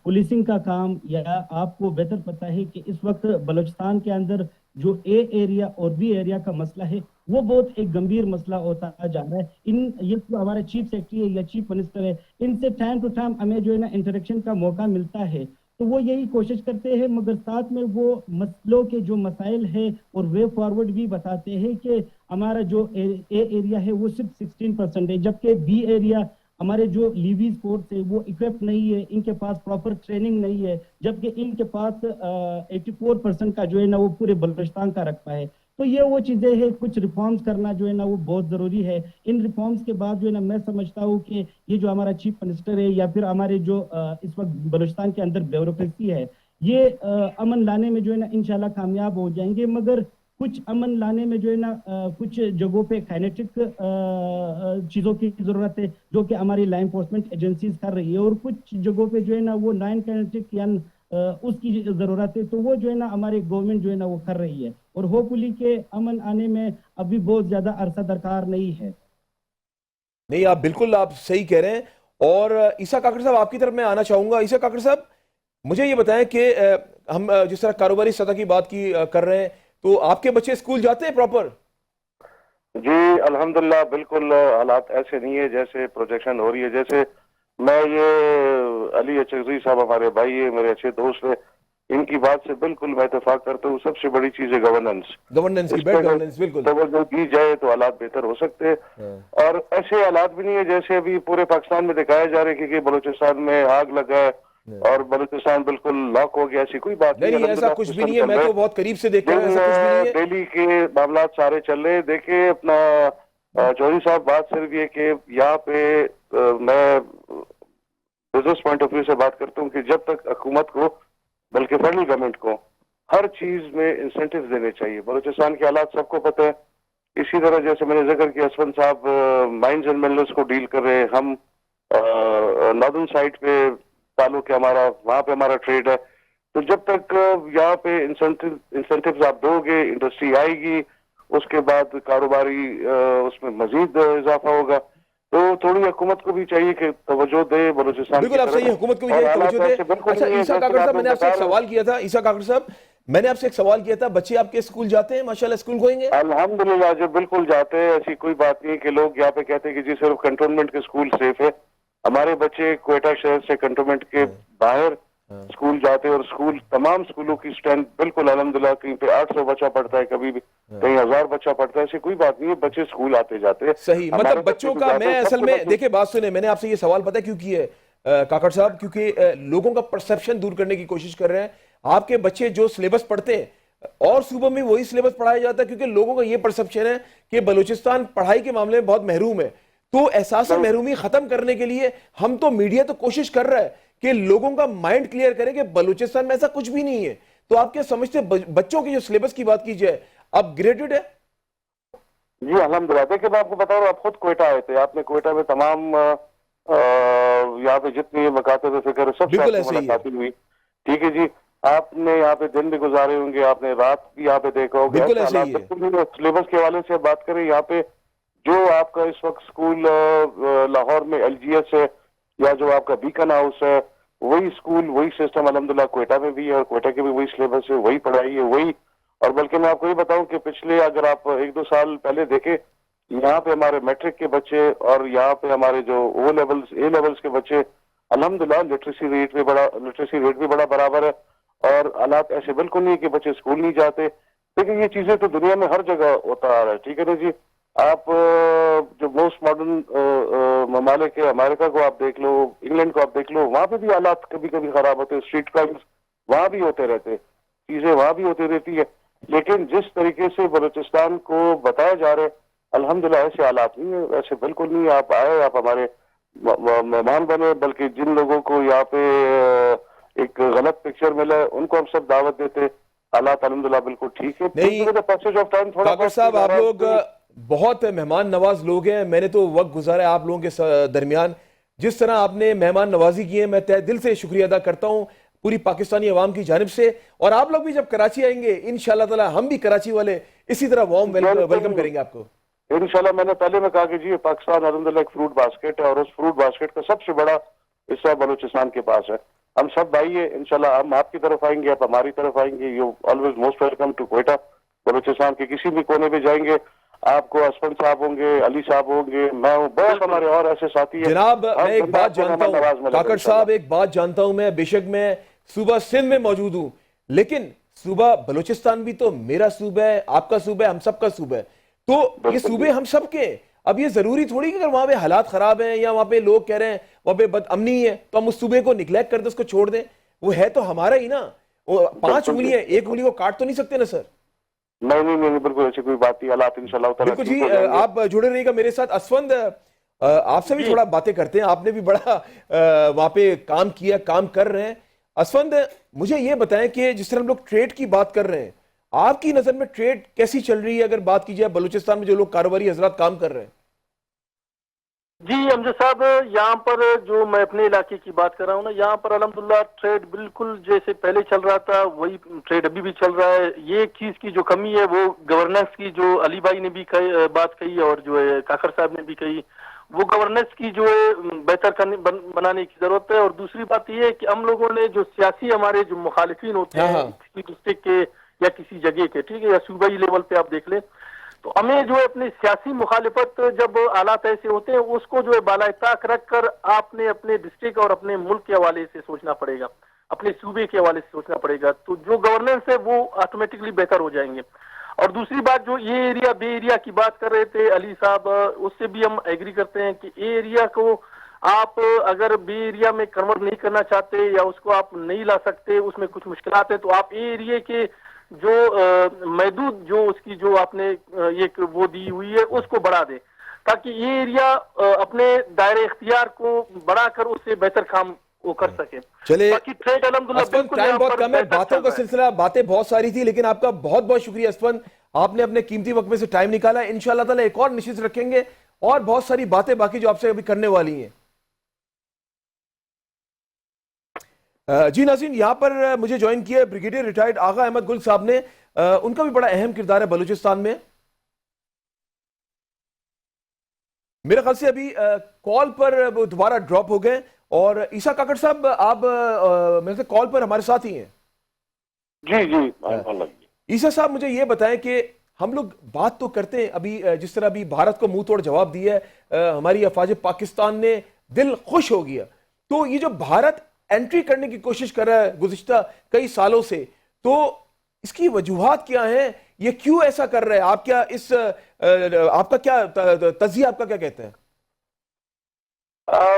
پولیسنگ کا کام, یا آپ کو بہتر پتہ ہے کہ اس وقت بلوچستان کے اندر جو اے ایریا اور بی ایریا کا مسئلہ ہے وہ بہت ایک گمبھیر مسئلہ ہوتا جا رہا ہے. یہ جو ہمارے چیف سیکرٹری ہے یا چیف منسٹر ہے, ان سے ٹائم ٹو ٹائم ہمیں جو ہے نا انٹریکشن کا موقع ملتا ہے, تو وہ یہی کوشش کرتے ہیں, مگر ساتھ میں وہ مسئلوں کے جو مسائل ہے اور وے فارورڈ بھی بتاتے ہیں کہ ہمارا جو اے ایریا ہے وہ صرف 16% ہے, جبکہ بی ایریا ہمارے جو لیویز فورس ہے وہ اکوپ نہیں ہے, ان کے پاس پراپر ٹریننگ نہیں ہے, جبکہ ان کے پاس 84% کا جو ہے نا وہ پورے بلوچستان کا رقبہ ہے. تو یہ وہ چیزیں ہیں, کچھ ریفارمز کرنا جو ہے نا وہ بہت ضروری ہے. ان ریفارمز کے بعد جو ہے نا میں سمجھتا ہوں کہ یہ جو ہمارا چیف منسٹر ہے یا پھر ہمارے جو اس وقت بلوچستان کے اندر بیوروکریسی ہے, یہ امن لانے میں جو ہے نا انشاءاللہ کامیاب ہو جائیں گے. مگر کچھ امن لانے میں جو ہے نا کچھ جگہوں پہ کائنیٹک چیزوں کی ضرورت ہے جو کہ ہماری لا انفورسمنٹ ایجنسیز کر رہی ہے, اور کچھ جگہوں پہ جو ہے نا وہ نان کائنیٹک یا اس کی ضرورت ہے, تو وہ جو ہے نا ہماری گورنمنٹ جو ہے نا وہ کر رہی ہے. اور ہوپ فلی کہ امن آنے میں ابھی بہت زیادہ عرصہ درکار نہیں ہے. نہیں آپ بالکل آپ صحیح کہہ رہے ہیں. اور عیسیٰ کاکڑ صاحب آپ کی طرف میں آنا چاہوں گا. عیسیٰ کاکڑ صاحب مجھے یہ بتائیں کہ ہم جس طرح کاروباری سطح کی بات کی کر رہے ہیں, تو آپ کے بچے اسکول جاتے ہیں پراپر؟ جی الحمدللہ بالکل حالات ایسے نہیں ہے جیسے پروجیکشن ہو رہی ہے. جیسے میں یہ علی اچغزی صاحب ہمارے بھائی ہیں, میرے اچھے دوست ہیں, ان کی بات سے بالکل میں اتفاق کرتا ہوں. سب سے بڑی چیز ہے گورننس. گورننس کی, اس بیڈ پہ گورننس, بالکل. توجہ دی جائے تو حالات بہتر ہو سکتے ہیں. اور ایسے حالات بھی نہیں ہے جیسے ابھی پورے پاکستان میں دکھایا جا رہا ہے کہ بلوچستان میں آگ لگا ہے اور بلوچستان بالکل لاک ہو گیا. ایسی کوئی بات نہیں نہیں. نہیں, ایسا کچھ بھی نہیں ہے, میں تو بہت قریب سے دیکھ کر ایسا کچھ بھی نہیں ہے. دہلی کے معاملات سارے چل رہے. دیکھیں اپنا جوہری صاحب, بات صرف یہ کہ یہاں پہ میں بزنس پوائنٹ آف ویو سے بات کرتا ہوں کہ جب تک حکومت کو بلکہ فیڈرل گورنمنٹ کو ہر چیز میں انسینٹیو دینے چاہیے. بلوچستان کے حالات سب کو پتہ ہے. اسی طرح جیسے میں نے ذکر کیا اسفند صاحب مائنز اینڈ منرلز کو ڈیل کر رہے ہیں, ہم ناردرن سائڈ پہ تعلق ہے ہمارا, وہاں پہ ہمارا ٹریڈ ہے. تو جب تک یہاں پہ انسینٹیوز آپ دو گے, انڈسٹری آئے گی, اس کے بعد کاروباری اس میں مزید اضافہ ہوگا. تو تھوڑی حکومت کو بھی چاہیے کہ توجہ دے بلوچستان بالکل آپ صحیح, حکومت کو بھی چاہیے توجہ دے. اچھا عیسیٰ کاکڑ صاحب, میں نے آپ سے ایک سوال کیا تھا. عیسیٰ کاکڑ صاحب, میں نے آپ سے ایک سوال کیا تھا, بچے آپ کے اسکول جاتے ہیں ماشاءاللہ, اسکول گوئیں گے؟ الحمدللہ جو بالکل جاتے ہیں. ایسی کوئی بات نہیں کہ لوگ یہاں پہ کہتے ہیں کہ جی صرف کنٹونمنٹ کے اسکول سیف ہے. ہمارے بچے کوئٹہ شہر سے کنٹونمنٹ کے باہر اسکول جاتے ہیں, اور اسکول تمام اسکولوں کی اسٹرینتھ بالکل الحمدللہ کہیں پہ 800 بچہ پڑھتا ہے, کبھی بھی کہیں 1000 بچہ پڑھتا ہے. ایسی کوئی بات نہیں ہے, بچے اسکول آتے جاتے ہیں. صحیح, مطلب بچوں کا, میں اصل میں دیکھیں بات سنیں, میں نے آپ سے یہ سوال پتہ کیوں کیا ہے کاکڑ صاحب, کیونکہ لوگوں کا پرسپشن دور کرنے کی کوشش کر رہے ہیں. آپ کے بچے جو سلیبس پڑھتے ہیں اور صوبوں میں وہی سلیبس پڑھایا جاتا ہے, کیونکہ لوگوں کا یہ پرسپشن ہے کہ بلوچستان پڑھائی کے معاملے میں بہت محروم ہے. تو احساس محرومی ختم کرنے کے لیے ہم تو میڈیا تو کوشش کر رہا ہے کہ لوگوں کا مائنڈ کلیئر کرے کہ بلوچستان میں ایسا کچھ بھی نہیں ہے. تو آپ کیا سمجھتے بچوں کی جو سلیبس کی بات کی جائے اب گریڈڈ ہے؟ جی الحمدللہ. دیکھیں میں آپ کو بتا رہا ہوں, آپ خود کوئٹہ آئے تھے, آپ نے کوئٹہ میں تمام یہاں پہ جتنی مکاتب فکر سب سے آپ کی ملاقاتیں ہوئی. ٹھیک ہے جی, آپ نے یہاں پہ دن بھی گزارے ہوں گے, آپ نے رات بھی یہاں پہ دیکھا ہوگا. بالکل ایسے ہی ہے. سلیبس کے حوالے سے بات کریں, یہاں پہ جو آپ کا اس وقت اسکول لاہور میں ایل جی ایس ہے یا جو آپ کا بیکن ہاؤس ہے, وہی اسکول وہی سسٹم الحمدللہ کوئٹہ میں بھی ہے, اور کوئٹہ کے بھی وہی سلیبس ہے, وہی پڑھائی ہے, وہی. اور بلکہ میں آپ کو یہ بتاؤں کہ پچھلے اگر آپ 1-2 سال پہلے دیکھیں, یہاں پہ ہمارے میٹرک کے بچے اور یہاں پہ ہمارے جو او لیولز اے لیولز کے بچے الحمدللہ لٹریسی ریٹ بھی بڑا برابر ہے. اور حالات ایسے بالکل نہیں کہ بچے اسکول نہیں جاتے. لیکن یہ چیزیں تو دنیا میں ہر جگہ ہوتا آ رہا ہے. ٹھیک ہے نا جی, آپ جو موسٹ ماڈرن ممالک ہے, امریکہ کو آپ دیکھ لو, انگلینڈ کو آپ دیکھ لو, وہاں پہ بھی حالات کبھی کبھی خراب ہوتے ہیں. اسٹریٹ کرائمز وہاں بھی ہوتے رہتے, چیزیں وہاں بھی ہوتی رہتی ہے. لیکن جس طریقے سے بلوچستان کو بتایا جا رہا ہے الحمدللہ ایسے حالات نہیں ہیں, ایسے بالکل نہیں. آپ آئے, آپ ہمارے مہمان بنے, بلکہ جن لوگوں کو یہاں پہ ایک غلط پکچر ملا ہے ان کو ہم سب دعوت دیتے. حالات الحمدللہ بالکل ٹھیک ہے. کاکڑ صاحب آپ لوگ بہت مہمان نواز لوگ ہیں, میں نے تو وقت گزارا ہے آپ لوگوں کے درمیان. جس طرح آپ نے مہمان نوازی کی ہے, میں تہ دل سے شکریہ ادا کرتا ہوں پوری پاکستانی عوام کی جانب سے. اور آپ لوگ بھی جب کراچی آئیں گے انشاءاللہ تعالی ہم بھی کراچی والے اسی طرح وارم ویلکم کریں گے آپ کو انشاءاللہ. میں نے پہلے میں کہا کہ جی پاکستان الحمدللہ ایک فروٹ باسکٹ ہے, اور اس فروٹ باسکٹ کا سب سے بڑا حصہ بلوچستان کے پاس ہے. ہم سب بھائی ہیں انشاءاللہ. ہم آپ کی طرف آئیں گے, آپ ہماری طرف آئیں گے. You always most welcome to Quetta. Balochistan کے کسی بھی کونے پہ جائیں گے آپ کو اسفند صاحب ہوں گے, علی صاحب ہوں گے, میں ہوں, بہت ہمارے اور ایسے ساتھی ہیں. جناب میں ایک بات جانتا ہوں کاکڑ صاحب, ایک بات جانتا ہوں میں, بے شک میں صوبہ سندھ میں موجود ہوں, لیکن صوبہ بلوچستان بھی تو میرا صوبہ ہے, آپ کا صوبہ ہے, ہم سب کا صوبہ ہے. تو یہ صوبے ہم سب کے. اب یہ ضروری تھوڑی کہ اگر وہاں پہ حالات خراب ہیں یا وہاں پہ لوگ کہہ رہے ہیں وہاں پہ بد امنی ہے تو ہم اس صوبے کو نگلیکٹ کر دیں, اس کو چھوڑ دیں. وہ ہے تو ہمارا ہی نا. 5 انگلی ہے, 1 انگلی کو کاٹ تو نہیں سکتے نا سر. نہیں بالکل ایسی کوئی بات نہیں. حالات انشاءاللہ تعالی بالکل جی. آپ جڑے رہیے گا میرے ساتھ. اسفند آپ سے بھی تھوڑا باتیں کرتے ہیں, آپ نے بھی بڑا وہاں پہ کام کیا, کام کر رہے ہیں. اسفند مجھے یہ بتائیں کہ جس طرح ہم لوگ ٹریڈ کی بات کر رہے ہیں, آپ کی نظر میں ٹریڈ کیسی چل رہی ہے اگر بات کی جائے بلوچستان میں جو لوگ کاروباری حضرات کام کر رہے ہیں؟ جی امجد صاحب, یہاں پر جو میں اپنے علاقے کی بات کر رہا ہوں نا, یہاں پر الحمدللہ ٹریڈ بالکل جیسے پہلے چل رہا تھا وہی ٹریڈ ابھی بھی چل رہا ہے. یہ ایک چیز کی جو کمی ہے وہ گورننس کی, جو علی بھائی نے بھی بات کہی اور جو ہے کاکڑ صاحب نے بھی کہی, وہ گورننس کی جو ہے بہتر بنانے کی ضرورت ہے. اور دوسری بات یہ ہے کہ ہم لوگوں نے جو سیاسی ہمارے جو مخالفین ہوتے ہیں کسی ڈسٹرکٹ کے یا کسی جگہ کے, ٹھیک ہے, یا صوبائی لیول پہ آپ دیکھ لیں, تو ہمیں جو ہے اپنی سیاسی مخالفت جب حالات ایسے ہوتے ہیں اس کو جو ہے بالائے طاق رکھ کر آپ نے اپنے ڈسٹرکٹ اور اپنے ملک کے حوالے سے سوچنا پڑے گا, اپنے صوبے کے حوالے سے سوچنا پڑے گا, تو جو گورننس ہے وہ آٹومیٹکلی بہتر ہو جائیں گے. اور دوسری بات جو یہ ایریا بے ایریا کی بات کر رہے تھے علی صاحب, اس سے بھی ہم ایگری کرتے ہیں کہ اے ایریا کو آپ اگر بے ایریا میں کنورٹ نہیں کرنا چاہتے یا اس کو آپ نہیں لا سکتے, اس میں کچھ مشکلات ہیں, تو آپ اے ایریا کے جو محدود جو اس کی جو آپ نے ایک وہ دی ہوئی ہے اس کو بڑھا دیں تاکہ یہ ایریا اپنے دائرے اختیار کو بڑھا کر اس سے بہتر کام وہ کر سکیں. چلے باقی ٹریڈ الحمدللہ اسفند, ٹائم بہت کم ہے, باتوں کا سلسلہ باتیں بہت ساری تھی, لیکن آپ کا بہت بہت شکریہ اسفند, آپ نے اپنے قیمتی وقت میں سے ٹائم نکالا. انشاءاللہ تعالی ایک اور نشست رکھیں گے اور بہت ساری باتیں باقی جو آپ سے ابھی کرنے والی ہیں. جی ناظرین, یہاں پر مجھے جوائن کیا ہے بریگیڈیئر ریٹائرڈ آغا احمد گل صاحب نے. ان کا بھی بڑا اہم کردار ہے بلوچستان میں. میرے خیال سے ابھی کال پر وہ دوبارہ ڈراپ ہو گئے, اور عیسیٰ کاکڑ صاحب آپ میرے سے کال پر ہمارے ساتھ ہی ہیں. جی عیسیٰ صاحب مجھے یہ بتائیں کہ ہم لوگ بات تو کرتے ہیں ابھی جس طرح ابھی بھارت کو منہ توڑ جواب دیا ہے, ہماری افواج پاکستان نے, دل خوش ہو گیا. تو یہ جو بھارت انٹری کرنے کی کوشش کر رہا ہے گزشتہ کئی سالوں سے, تو اس کی وجوہات کیا ہیں, یہ کیوں ایسا کر رہا ہے, آپ کیا اس آپ کا کیا تجزیہ, آپ کا کیا کہتے ہیں؟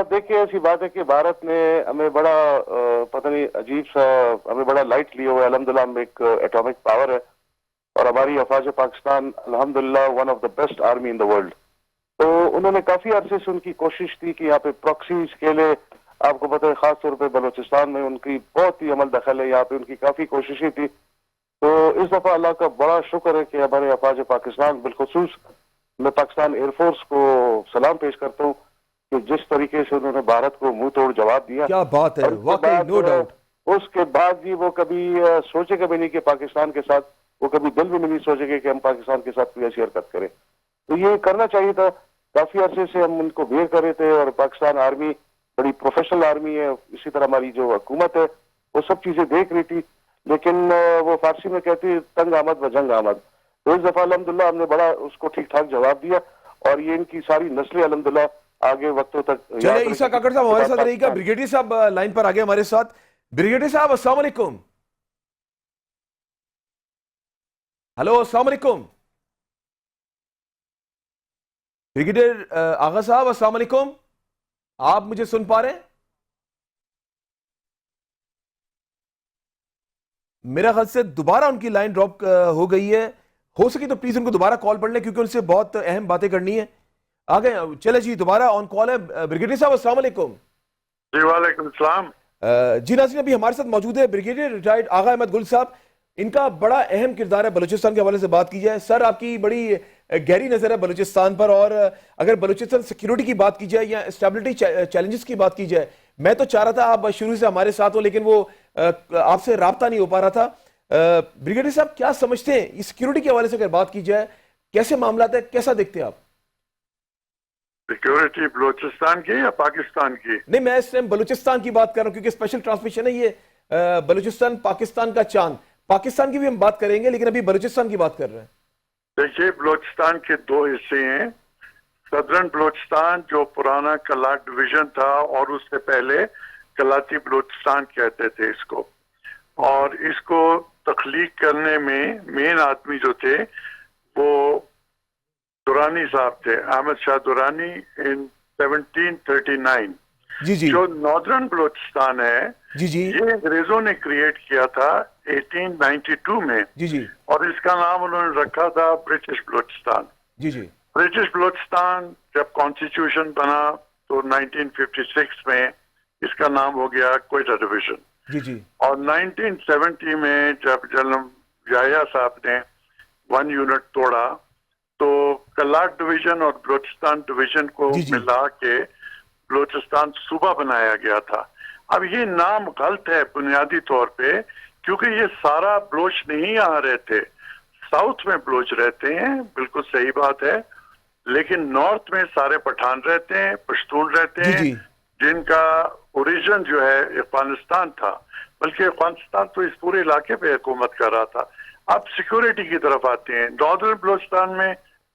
دیکھیے ایسی بات ہے کہ بھارت نے ہمیں بڑا پتہ نہیں عجیب سا ہمیں بڑا لائٹ لیا ہوا ہے. الحمدللہ ہم ایک ایٹامک پاور ہے اور ہماری افواج پاکستان الحمدللہ one of the best army in the world. تو انہوں نے کافی عرصے سے ان کی کوشش تھی کہ یہاں پہ پراکسیز کے لیے, آپ کو پتہ ہے خاص طور پہ بلوچستان میں ان کی بہت ہی عمل دخل ہے, یہاں پہ ان کی کافی کوششیں تھی. تو اس دفعہ اللہ کا بڑا شکر ہے کہ ہمارے افواج پاکستان, بالخصوص میں پاکستان ایئر فورس کو سلام پیش کرتا ہوں کہ جس طریقے سے انہوں نے بھارت کو منہ توڑ جواب دیا. کیا بات ہے, واقعی نو ڈاؤٹ. اس کے بعد بھی وہ کبھی سوچے کبھی نہیں کہ پاکستان کے ساتھ, وہ کبھی دل بھی نہیں سوچے گے کہ ہم پاکستان کے ساتھ کوئی ایسی حرکت کریں. تو یہ کرنا چاہیے تھا. کافی عرصے سے ہم ان کو بھیڑ کر رہے تھے, اور پاکستان آرمی بڑی پروفیشنل آرمی ہے, اسی طرح ہماری جو حکومت ہے وہ سب چیزیں دیکھ رہی تھی, لیکن وہ فارسی میں کہتی تنگ آمد و جنگ آمد. تو اس دفعہ الحمدللہ ہم نے بڑا اس کو ٹھیک ٹھاک جواب دیا, اور یہ ان کی ساری نسلیں الحمدللہ آگے وقتوں تک. چلے عیسیٰ کاکڑ صاحب ہمارے ساتھ رہیے گا. بریگیڈیئر صاحب لائن پر آگے ہمارے ساتھ. بریگیڈیئر صاحب السلام علیکم. ہلو السلام علیکم. بریگیڈیئر آغا صاحب السلام علیکم, آپ مجھے سن پا رہے ہیں؟ میرا خیال سے دوبارہ ان کی لائن ڈراپ ہو گئی ہے. ہو سکے تو پلیز ان کو دوبارہ کال پڑھ لیں, کیونکہ ان سے بہت اہم باتیں کرنی ہے. آگے چلے جی, دوبارہ آن کال ہے. بریگیڈیئر صاحب السلام علیکم. جی وعلیکم السلام. جی ناظرین, ابھی ہمارے ساتھ موجود ہے بریگیڈیئر ریٹائرڈ آغا احمد گل صاحب. ان کا بڑا اہم کردار ہے بلوچستان کے حوالے سے بات کی جائے. سر آپ کی بڑی گہری نظر ہے بلوچستان پر, اور اگر بلوچستان سیکیورٹی کی بات کی جائے یا اسٹیبلٹی چیلنجز کی بات کی جائے, میں تو چاہ رہا تھا آپ شروع سے ہمارے ساتھ ہوں, لیکن وہ آپ سے رابطہ نہیں ہو پا رہا تھا. بریگیڈیئر صاحب کیا سمجھتے ہیں یہ سیکیورٹی کے حوالے سے اگر بات کی جائے, کیسے معاملات ہے, کیسا دیکھتے ہیں آپ؟ سیکیورٹی بلوچستان کی یا پاکستان کی؟ نہیں, میں اس ٹائم بلوچستان کی بات کر رہا ہوں, کیونکہ اسپیشل ٹرانسمیشن ہے یہ بلوچستان پاکستان کا چاند. پاکستان کی بھی ہم بات کریں گے, لیکن ابھی بلوچستان کی بات کر رہے ہیں. دیکھیے بلوچستان کے دو حصے ہیں. صدرن بلوچستان جو پرانا کلاٹ ڈویژن تھا, اور اس سے پہلے کلاتی بلوچستان کہتے تھے اس کو. اور اس کو تخلیق کرنے میں مین آدمی جو تھے وہ درانی صاحب تھے, احمد شاہ درانی, ان 1739. جی جی. جو ناردرن بلوچستان ہے جی جی, یہ انگریزوں نے کریٹ کیا تھا 1892 میں. جی جی. اور اس کا نام انہوں نے رکھا تھا برٹش بلوچستان. جی جی. برٹش بلوچستان جب کانسٹیٹیوشن بنا تو 1956 میں اس کا نام ہو گیا کوئٹہ ڈویژن. جی جی. اور 1970 میں جب جنرل یحییٰ صاحب نے 1 یونٹ توڑا تو کلاٹ ڈویژن اور بلوچستان ڈویژن کو ملا کے بلوچستان صوبہ بنایا گیا تھا. اب یہ نام غلط ہے بنیادی طور پہ, کیونکہ یہ سارا بلوچ نہیں یہاں رہتے. ساؤتھ میں بلوچ رہتے ہیں, بالکل صحیح بات ہے, لیکن نارتھ میں سارے پٹھان رہتے ہیں, پشتون رہتے ہیں, جن کا اوریجن جو ہے افغانستان تھا. بلکہ افغانستان تو اس پورے علاقے پہ حکومت کر رہا تھا. اب سیکورٹی کی طرف آتے ہیں. ناردرن بلوچستان میں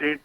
3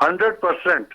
100%